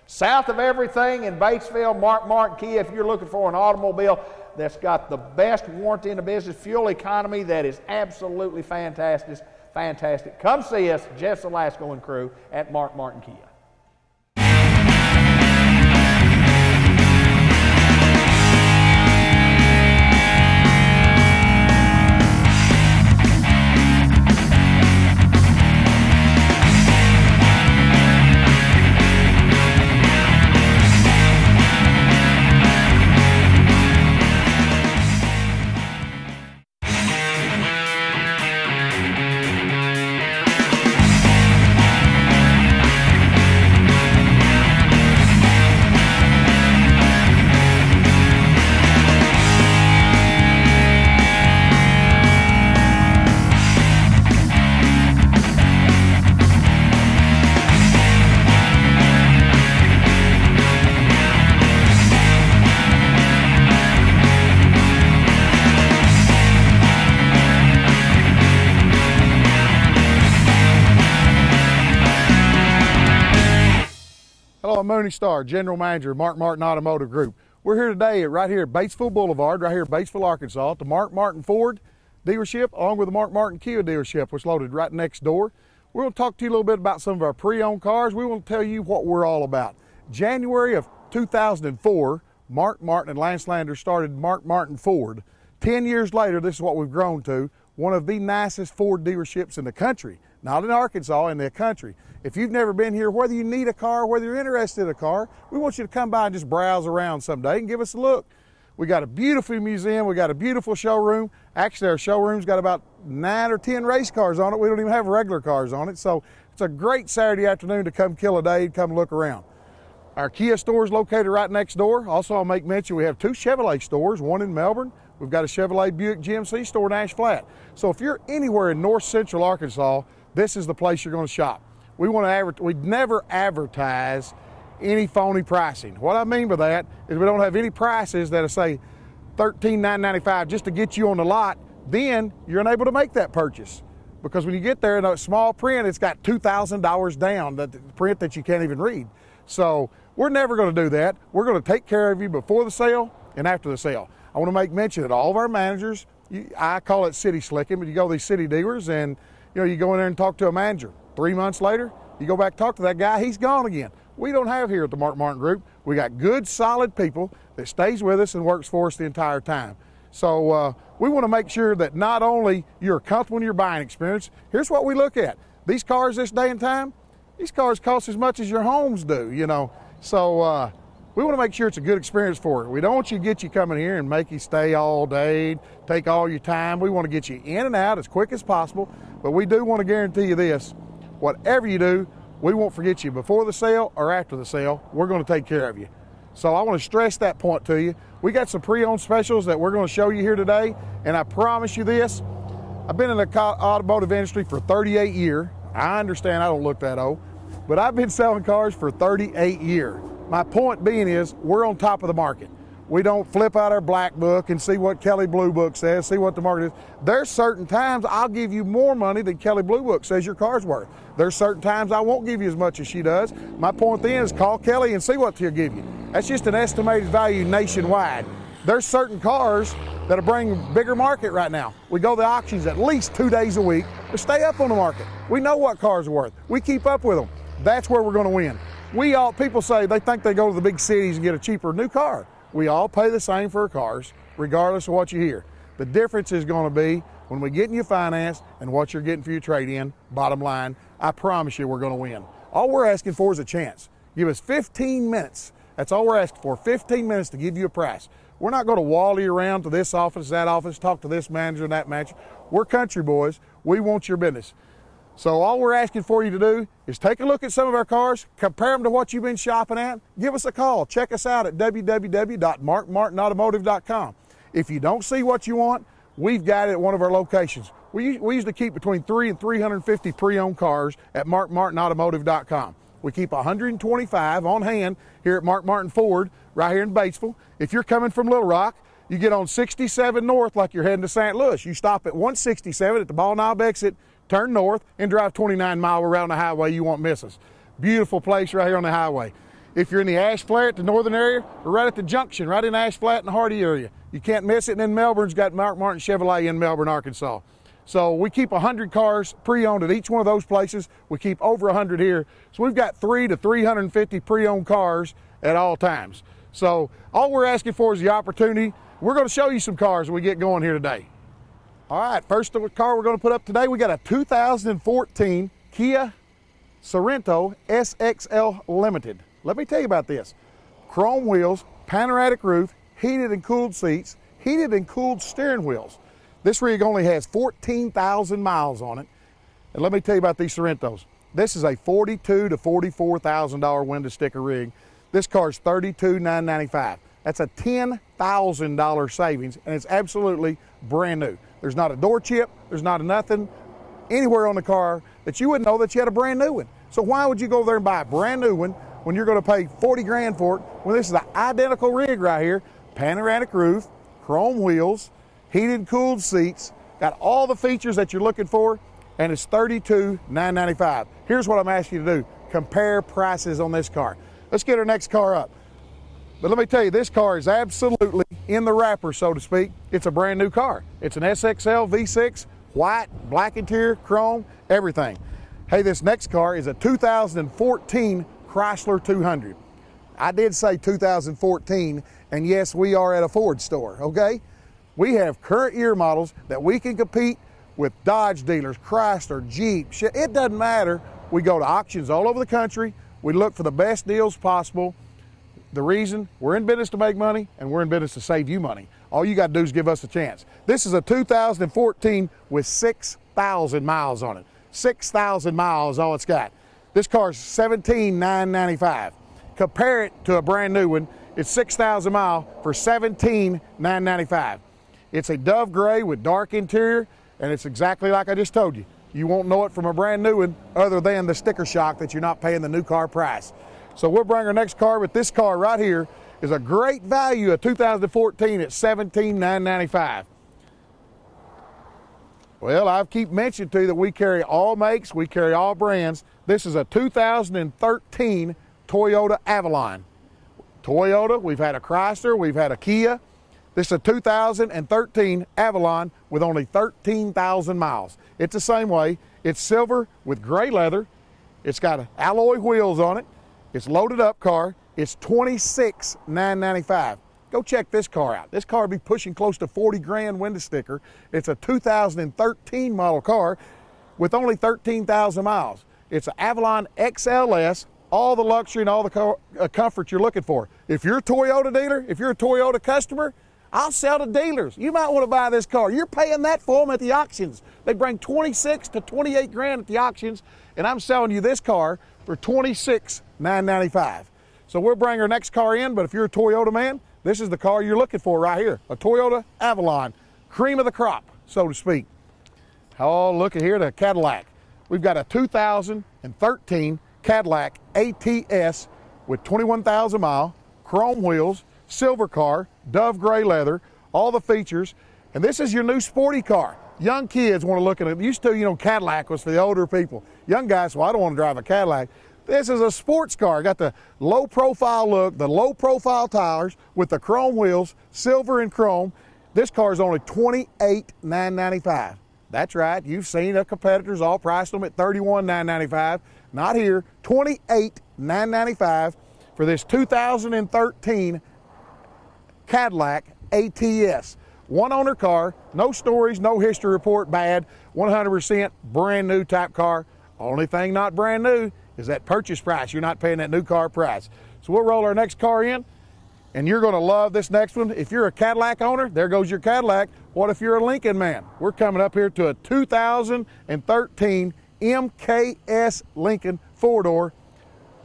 South of everything in Batesville, Mark Martin Kia, if you're looking for an automobile that's got the best warranty in the business, fuel economy that is absolutely fantastic. Come see us, Jeff Salasco and crew at Mark Martin Kia. Hello, I'm Mooney Starr, General Manager of Mark Martin Automotive Group. We're here today right here at Batesville Boulevard, right here at Batesville, Arkansas, at the Mark Martin Ford dealership, along with the Mark Martin Kia dealership, which is located right next door. We're going to talk to you a little bit about some of our pre-owned cars. We want to tell you what we're all about. January of 2004, Mark Martin and Lance Lander started Mark Martin Ford. 10 years later, this is what we've grown to, one of the nicest Ford dealerships in the country. Not in Arkansas, in the country. If you've never been here, whether you need a car, whether you're interested in a car, we want you to come by and just browse around someday and give us a look. We got a beautiful museum, we got a beautiful showroom. Actually, our showroom's got about 9 or 10 race cars on it. We don't even have regular cars on it. So it's a great Saturday afternoon to come kill a day and come look around. Our Kia store is located right next door. Also, I'll make mention we have 2 Chevrolet stores, one in Melbourne. We've got a Chevrolet Buick GMC store in Ash Flat. So if you're anywhere in north central Arkansas, this is the place you're going to shop. We'd never advertise any phony pricing. What I mean by that is we don't have any prices that say $13,995 just to get you on the lot. Then you're unable to make that purchase, because when you get there in a small print, it's got $2,000 down, the print that you can't even read. So we're never going to do that. We're going to take care of you before the sale and after the sale. I want to make mention that all of our managers, I call it city slicking, but you go to these city dealers and you go in there and talk to a manager. 3 months later, you go back and talk to that guy, he's gone again. We don't have here at the Mark Martin Group. We got good, solid people that stays with us and works for us the entire time. So we want to make sure that not only you're comfortable in your buying experience, here's what we look at. These cars this day and time, these cars cost as much as your homes do, So we want to make sure it's a good experience for you. We don't want you to get you coming here and make you stay all day, take all your time. We want to get you in and out as quick as possible, but we do want to guarantee you this. Whatever you do, we won't forget you before the sale or after the sale. We're going to take care of you. So I want to stress that point to you. We got some pre-owned specials that we're going to show you here today, and I promise you this, I've been in the automotive industry for 38 years. I understand I don't look that old, but I've been selling cars for 38 years. My point being is we're on top of the market. We don't flip out our black book and see what Kelly Blue Book says, see what the market is. There's certain times I'll give you more money than Kelly Blue Book says your car's worth. There's certain times I won't give you as much as she does. My point then is call Kelly and see what she'll give you. That's just an estimated value nationwide. There's certain cars that'll bring bigger market right now. We go to the auctions at least 2 days a week to stay up on the market. We know what cars are worth. We keep up with them. That's where we're going to win. People say they think they go to the big cities and get a cheaper new car. We all pay the same for our cars, regardless of what you hear. The difference is going to be when we get in your finance and what you're getting for your trade-in. Bottom line, I promise you we're going to win. All we're asking for is a chance. Give us 15 minutes. That's all we're asking for, 15 minutes to give you a price. We're not going to wally around to this office, that office, talk to this manager and that manager. We're country boys. We want your business. So all we're asking for you to do is take a look at some of our cars, compare them to what you've been shopping at, give us a call. Check us out at www.markmartinautomotive.com. If you don't see what you want, we've got it at one of our locations. We usually keep between 300 and 350 pre-owned cars at markmartinautomotive.com. We keep 125 on hand here at Mark Martin Ford right here in Batesville. If you're coming from Little Rock, you get on 67 North like you're heading to St. Louis. You stop at 167 at the Ball Knob exit, turn north, and drive 29 miles around the highway. You won't miss us. Beautiful place right here on the highway. If you're in the Ash Flat, the northern area, we're right at the junction, right in Ash Flat in the Hardy area. You can't miss it. And then Melbourne's got Mark Martin Chevrolet in Melbourne, Arkansas. So we keep 100 cars pre-owned at each one of those places. We keep over 100 here. So we've got 300 to 350 pre-owned cars at all times. So all we're asking for is the opportunity. We're going to show you some cars when we get going here today. All right, first car we're going to put up today, we got a 2014 Kia Sorento SXL Limited. Let me tell you about this. Chrome wheels, panoramic roof, heated and cooled seats, heated and cooled steering wheels. This rig only has 14,000 miles on it. And let me tell you about these Sorrentos. This is a $42,000 to $44,000 window sticker rig. This car's $32,995. That's a $10,000 savings, and it's absolutely brand new. There's not a door chip, there's not a nothing anywhere on the car that you wouldn't know that you had a brand new one. So why would you go there and buy a brand new one when you're going to pay 40 grand for it when this is an identical rig right here? Panoramic roof, chrome wheels, heated and cooled seats, got all the features that you're looking for, and it's $32,995. Here's what I'm asking you to do. Compare prices on this car. Let's get our next car up. But let me tell you, this car is absolutely in the wrapper, so to speak. It's a brand new car. It's an SXL V6, white, black interior, chrome, everything. Hey, this next car is a 2014 Chrysler 200. I did say 2014, and yes, we are at a Ford store, okay? We have current year models that we can compete with Dodge dealers, Chrysler, Jeep, it doesn't matter. We go to auctions all over the country. We look for the best deals possible. The reason, we're in business to make money, and we're in business to save you money. All you got to do is give us a chance. This is a 2014 with 6,000 miles on it. 6,000 miles, all it's got. This car's $17,995. Compare it to a brand new one. It's 6,000 miles for $17,995. It's a dove gray with dark interior, and it's exactly like I just told you. You won't know it from a brand new one other than the sticker shock that you're not paying the new car price. So we'll bring our next car, but this car right here is a great value, a 2014 at $17,995. Well, I keep mentioning to you that we carry all makes, we carry all brands. This is a 2013 Toyota Avalon. Toyota, we've had a Chrysler, we've had a Kia. This is a 2013 Avalon with only 13,000 miles. It's the same way. It's silver with gray leather. It's got alloy wheels on it. It's loaded up car. It's $26,995. Go check this car out. This car will be pushing close to 40 grand window sticker. It's a 2013 model car with only 13,000 miles. It's an Avalon XLS, all the luxury and all the comfort you're looking for. If you're a Toyota dealer, if you're a Toyota customer, I'll sell to dealers. You might want to buy this car. You're paying that for them at the auctions. They bring 26 to 28 grand at the auctions, and I'm selling you this car for $26,995. So we'll bring our next car in, but if you're a Toyota man, this is the car you're looking for right here, a Toyota Avalon, cream of the crop, so to speak. Oh, look at here, the Cadillac. We've got a 2013 Cadillac ATS with 21,000 mile, chrome wheels, silver car, dove gray leather, all the features. And this is your new sporty car. Young kids want to look at it. Used to, you know, Cadillac was for the older people. Young guys, well, I don't want to drive a Cadillac. This is a sports car. Got the low profile look, the low profile tires with the chrome wheels, silver and chrome. This car is only $28,995. That's right. You've seen the competitors all priced them at $31,995. Not here. $28,995 for this 2013 Cadillac ATS. One owner car, no stories, no history report, bad, 100% brand new type car. Only thing not brand new is that purchase price. You're not paying that new car price. So we'll roll our next car in, and you're going to love this next one. If you're a Cadillac owner, there goes your Cadillac. What if you're a Lincoln man? We're coming up here to a 2013 MKS Lincoln four-door.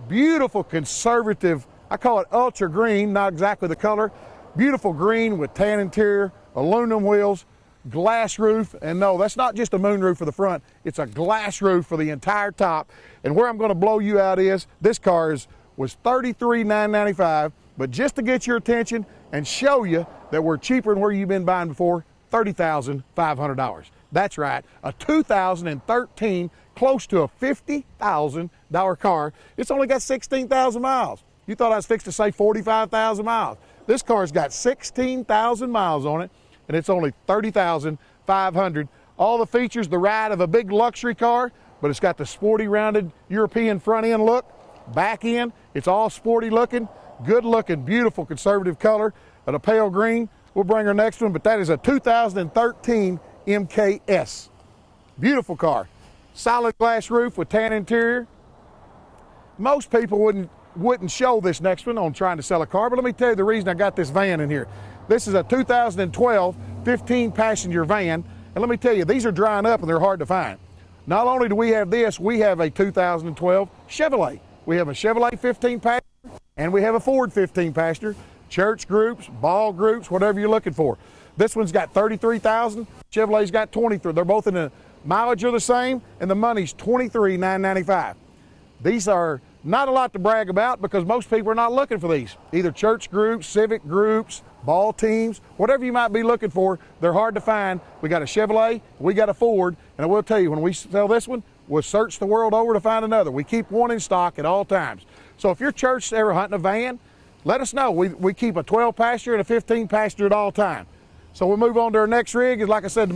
Beautiful conservative, I call it ultra green, not exactly the color. Beautiful green with tan interior, aluminum wheels, glass roof, and no, that's not just a moonroof for the front, it's a glass roof for the entire top. And where I'm going to blow you out is, this car was $33,995, but just to get your attention and show you that we're cheaper than where you've been buying before, $30,500. That's right, a 2013, close to a $50,000 car. It's only got 16,000 miles. You thought I was fixed to say 45,000 miles. This car's got 16,000 miles on it, and it's only $30,500. All the features, the ride of a big luxury car, but it's got the sporty rounded European front end look. Back end, it's all sporty looking, good looking, beautiful conservative color of a pale green. We'll bring our next one, but that is a 2013 MKS. Beautiful car. Solid glass roof with tan interior. Most people wouldn't show this next one on trying to sell a car, but let me tell you the reason I got this van in here. This is a 2012 15-passenger van, and let me tell you, these are drying up and they're hard to find. Not only do we have this, we have a 2012 Chevrolet. We have a Chevrolet 15-passenger, and we have a Ford 15-passenger. Church groups, ball groups, whatever you're looking for. This one's got 33,000. Chevrolet's got 23. They're both in the mileage are the same, and the money's $23,995. These are not a lot to brag about because most people are not looking for these. Either church groups, civic groups, ball teams, whatever you might be looking for, they're hard to find. We got a Chevrolet, we got a Ford, and I will tell you, when we sell this one, we'll search the world over to find another. We keep one in stock at all times. So if your church's ever hunting a van, let us know. We keep a 12 passenger and a 15 passenger at all time. So we'll move on to our next rig. Is like I said,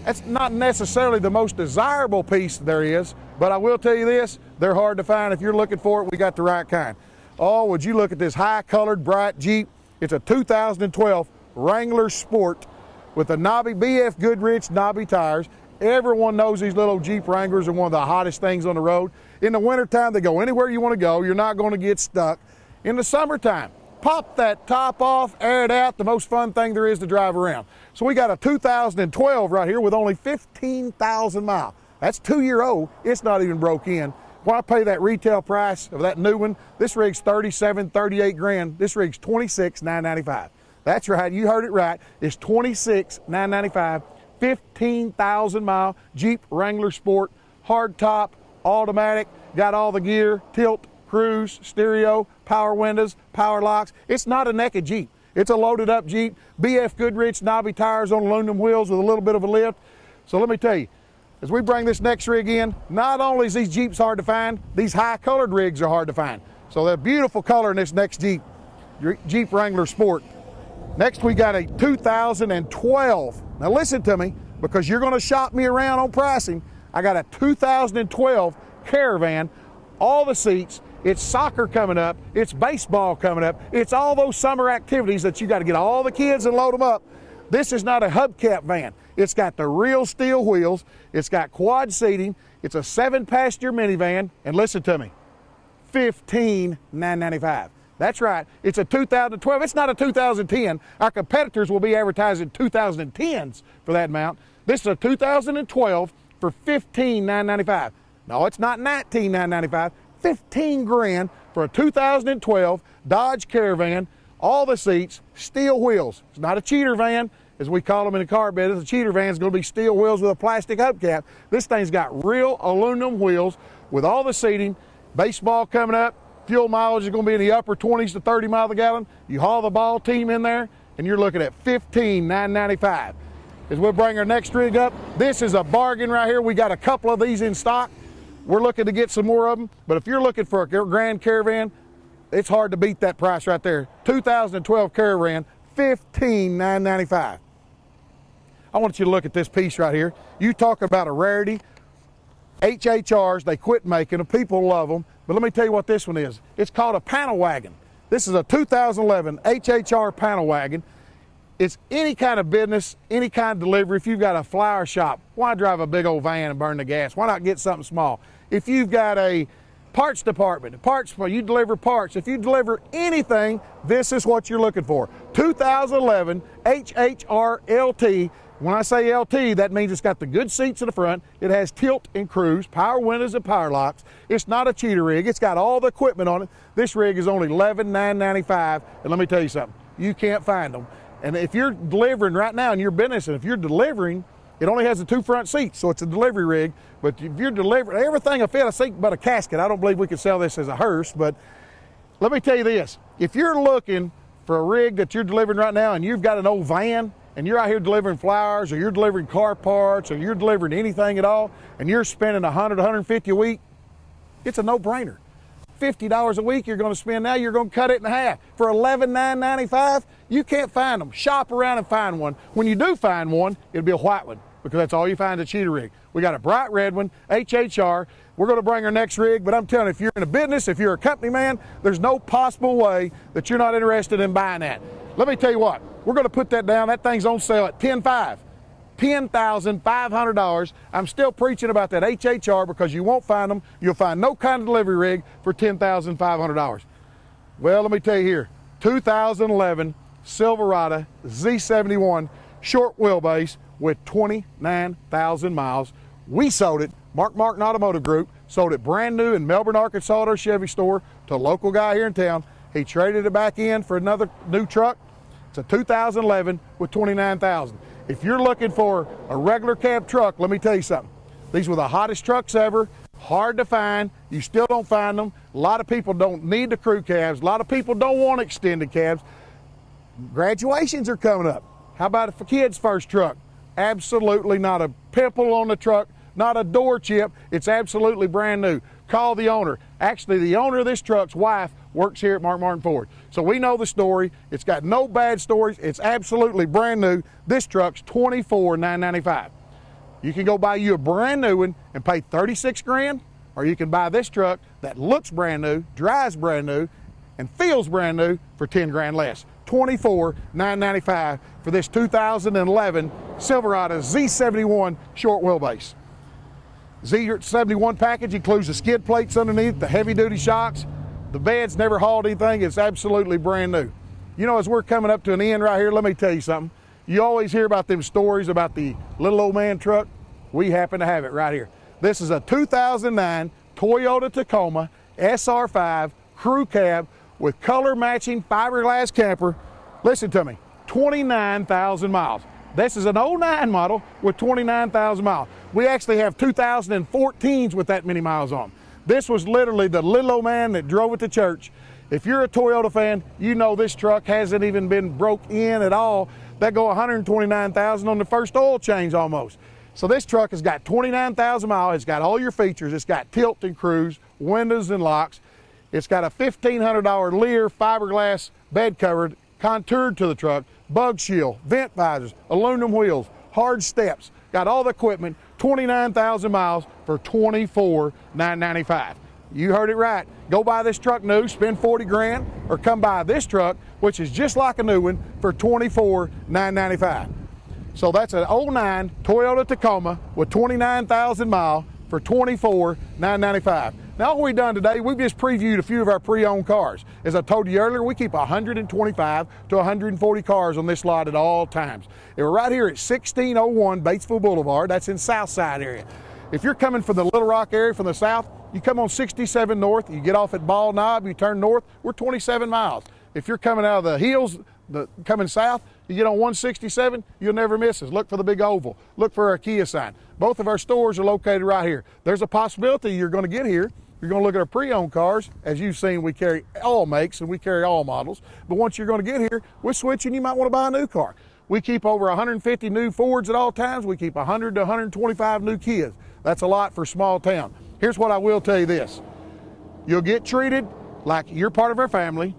that's not necessarily the most desirable piece there is, but I will tell you this, they're hard to find. If you're looking for it, we got the right kind. Oh, would you look at this high-colored, bright Jeep. It's a 2012 Wrangler Sport with the knobby BF Goodrich knobby tires. Everyone knows these little Jeep Wranglers are one of the hottest things on the road. In the wintertime, they go anywhere you want to go. You're not going to get stuck. In the summertime, pop that top off, air it out, the most fun thing there is to drive around. So we got a 2012 right here with only 15,000 miles. That's 2-year-old. It's not even broke in. When I pay that retail price of that new one, this rig's 37, 38 grand. This rig's 26,995. That's right, you heard it right. It's 26,995, 15,000 mile Jeep Wrangler Sport, hard top, automatic, got all the gear, tilt, cruise, stereo, power windows, power locks. It's not a naked Jeep. It's a loaded up Jeep. BF Goodrich knobby tires on aluminum wheels with a little bit of a lift. So let me tell you, as we bring this next rig in, not only is these Jeeps hard to find, these high colored rigs are hard to find. So they're beautiful color in this next Jeep, Jeep Wrangler Sport. Next we got a 2012. Now listen to me, because you're gonna shop me around on pricing. I got a 2012 Caravan, all the seats. It's soccer coming up, it's baseball coming up, it's all those summer activities that you gotta get all the kids and load them up. This is not a hubcap van. It's got the real steel wheels, it's got quad seating, it's a 7-passenger minivan, and listen to me, $15,995. That's right, it's a 2012, it's not a 2010. Our competitors will be advertising 2010s for that amount. This is a 2012 for $15,995. No, it's not $19,995, 15 grand for a 2012 Dodge Caravan, all the seats, steel wheels. It's not a cheater van, as we call them in the car business. A cheater van is going to be steel wheels with a plastic hubcap. This thing's got real aluminum wheels with all the seating, baseball coming up, fuel mileage is going to be in the upper 20s to 30 miles a gallon. You haul the ball team in there, and you're looking at $15,995. As we'll bring our next rig up, this is a bargain right here. We got a couple of these in stock. We're looking to get some more of them, but if you're looking for a Grand Caravan, it's hard to beat that price right there. 2012 Caravan, $15,995. I want you to look at this piece right here. You talk about a rarity. HHRs, they quit making them. People love them. But let me tell you what this one is. It's called a panel wagon. This is a 2011 HHR panel wagon. It's any kind of business, any kind of delivery. If you've got a flower shop, why drive a big old van and burn the gas? Why not get something small? If you've got a parts department, you deliver parts. If you deliver anything, this is what you're looking for. 2011 HHR LT. When I say LT, that means it's got the good seats in the front. It has tilt and cruise, power windows and power locks. It's not a cheater rig. It's got all the equipment on it. This rig is only $11,995. And let me tell you something, you can't find them. And if you're delivering right now in your business, and if you're delivering, it only has the 2 front seats, so it's a delivery rig. But if you're delivering, everything will fit a seat but a casket. I don't believe we could sell this as a hearse, but let me tell you this. If you're looking for a rig that you're delivering right now and you've got an old van and you're out here delivering flowers or you're delivering car parts or you're delivering anything at all and you're spending $100, $150 a week, it's a no-brainer. $50 a week you're going to spend now, you're going to cut it in half. For $11,995, you can't find them. Shop around and find one. When you do find one, it'll be a white one because that's all you find at a cheater rig. We got a bright red one, HHR. We're going to bring our next rig, but I'm telling you, if you're in a business, if you're a company man, there's no possible way that you're not interested in buying that. Let me tell you what, we're going to put that down. That thing's on sale at $10,500. $10,500. I'm still preaching about that HHR because you won't find them. You'll find no kind of delivery rig for $10,500. Well, let me tell you here, 2011 Silverado Z71 short wheelbase with 29,000 miles. We sold it, Mark Martin Automotive Group, sold it brand new in Melbourne, Arkansas at our Chevy store to a local guy here in town. He traded it back in for another new truck. It's a 2011 with 29,000. If you're looking for a regular cab truck, let me tell you something. These were the hottest trucks ever, hard to find. You still don't find them. A lot of people don't need the crew cabs. A lot of people don't want extended cabs. Graduations are coming up. How about for kids' first truck? Absolutely not a pimple on the truck, not a door chip. It's absolutely brand new. call the owner. Actually, the owner of this truck's wife works here at Mark Martin Ford. So we know the story. It's got no bad stories. It's absolutely brand new. This truck's $24,995. You can go buy you a brand new one and pay $36 grand, or you can buy this truck that looks brand new, drives brand new, and feels brand new for 10 grand less. $24,995 for this 2011 Silverado Z71 short wheelbase. Z71 package includes the skid plates underneath, the heavy duty shocks. The bed's never hauled anything. It's absolutely brand new. You know, as we're coming up to an end right here, let me tell you something. You always hear about them stories about the little old man truck. We happen to have it right here. This is a 2009 Toyota Tacoma SR5 crew cab with color matching fiberglass camper. Listen to me, 29,000 miles. This is an 09 model with 29,000 miles. We actually have 2014s with that many miles on them. This was literally the little old man that drove it to church. If you're a Toyota fan, you know this truck hasn't even been broke in at all. They go 129,000 on the first oil change almost. So this truck has got 29,000 miles. It's got all your features. It's got tilt and cruise, windows and locks. It's got a $1,500 Lear fiberglass bed cover contoured to the truck, bug shield, vent visors, aluminum wheels, hard steps. Got all the equipment, 29,000 miles for $24,995. You heard it right. Go buy this truck new, spend 40 grand, or come buy this truck, which is just like a new one, for $24,995. So that's an 09 Toyota Tacoma with 29,000 miles for $24,995. Now all we've done today, we've just previewed a few of our pre-owned cars. As I told you earlier, we keep 125 to 140 cars on this lot at all times. And we're right here at 1601 Batesville Boulevard. That's in Southside area. If you're coming from the Little Rock area from the south, you come on 67 North, you get off at Ball Knob, you turn north, we're 27 miles. If you're coming out of the hills, coming south, you get on 167, you'll never miss us. Look for the big oval. Look for our Kia sign. Both of our stores are located right here. There's a possibility you're going to get here. You're going to look at our pre-owned cars. As you've seen, we carry all makes and we carry all models. But once you're going to get here, we're switching. You might want to buy a new car. We keep over 150 new Fords at all times. We keep 100 to 125 new Kias. That's a lot for small town. Here's what I will tell you this. You'll get treated like you're part of our family.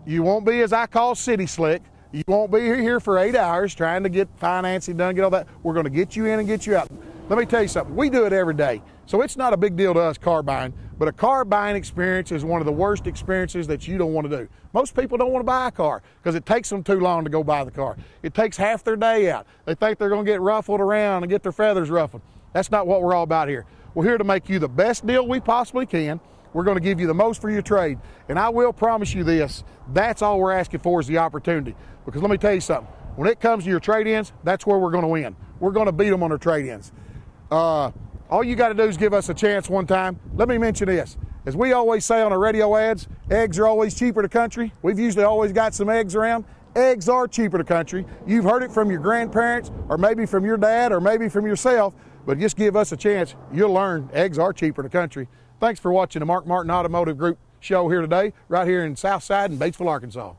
You won't be, as I call, city slick. You won't be here for 8 hours trying to get financing done, get all that. We're going to get you in and get you out. Let me tell you something. We do it every day. So it's not a big deal to us car buying, but a car buying experience is one of the worst experiences that you don't want to do. Most people don't want to buy a car because it takes them too long to go buy the car. It takes half their day out. They think they're going to get ruffled around and get their feathers ruffled. That's not what we're all about here. We're here to make you the best deal we possibly can. We're going to give you the most for your trade. And I will promise you this, that's all we're asking for is the opportunity. Because let me tell you something, when it comes to your trade-ins, that's where we're going to win. We're going to beat them on their trade-ins. All you got to do is give us a chance one time. Let me mention this. As we always say on our radio ads, eggs are always cheaper to country. We've usually always got some eggs around. Eggs are cheaper to country. You've heard it from your grandparents, or maybe from your dad, or maybe from yourself, but just give us a chance. You'll learn eggs are cheaper to country. Thanks for watching the Mark Martin Automotive Group show here today, right here in Southside in Batesville, Arkansas.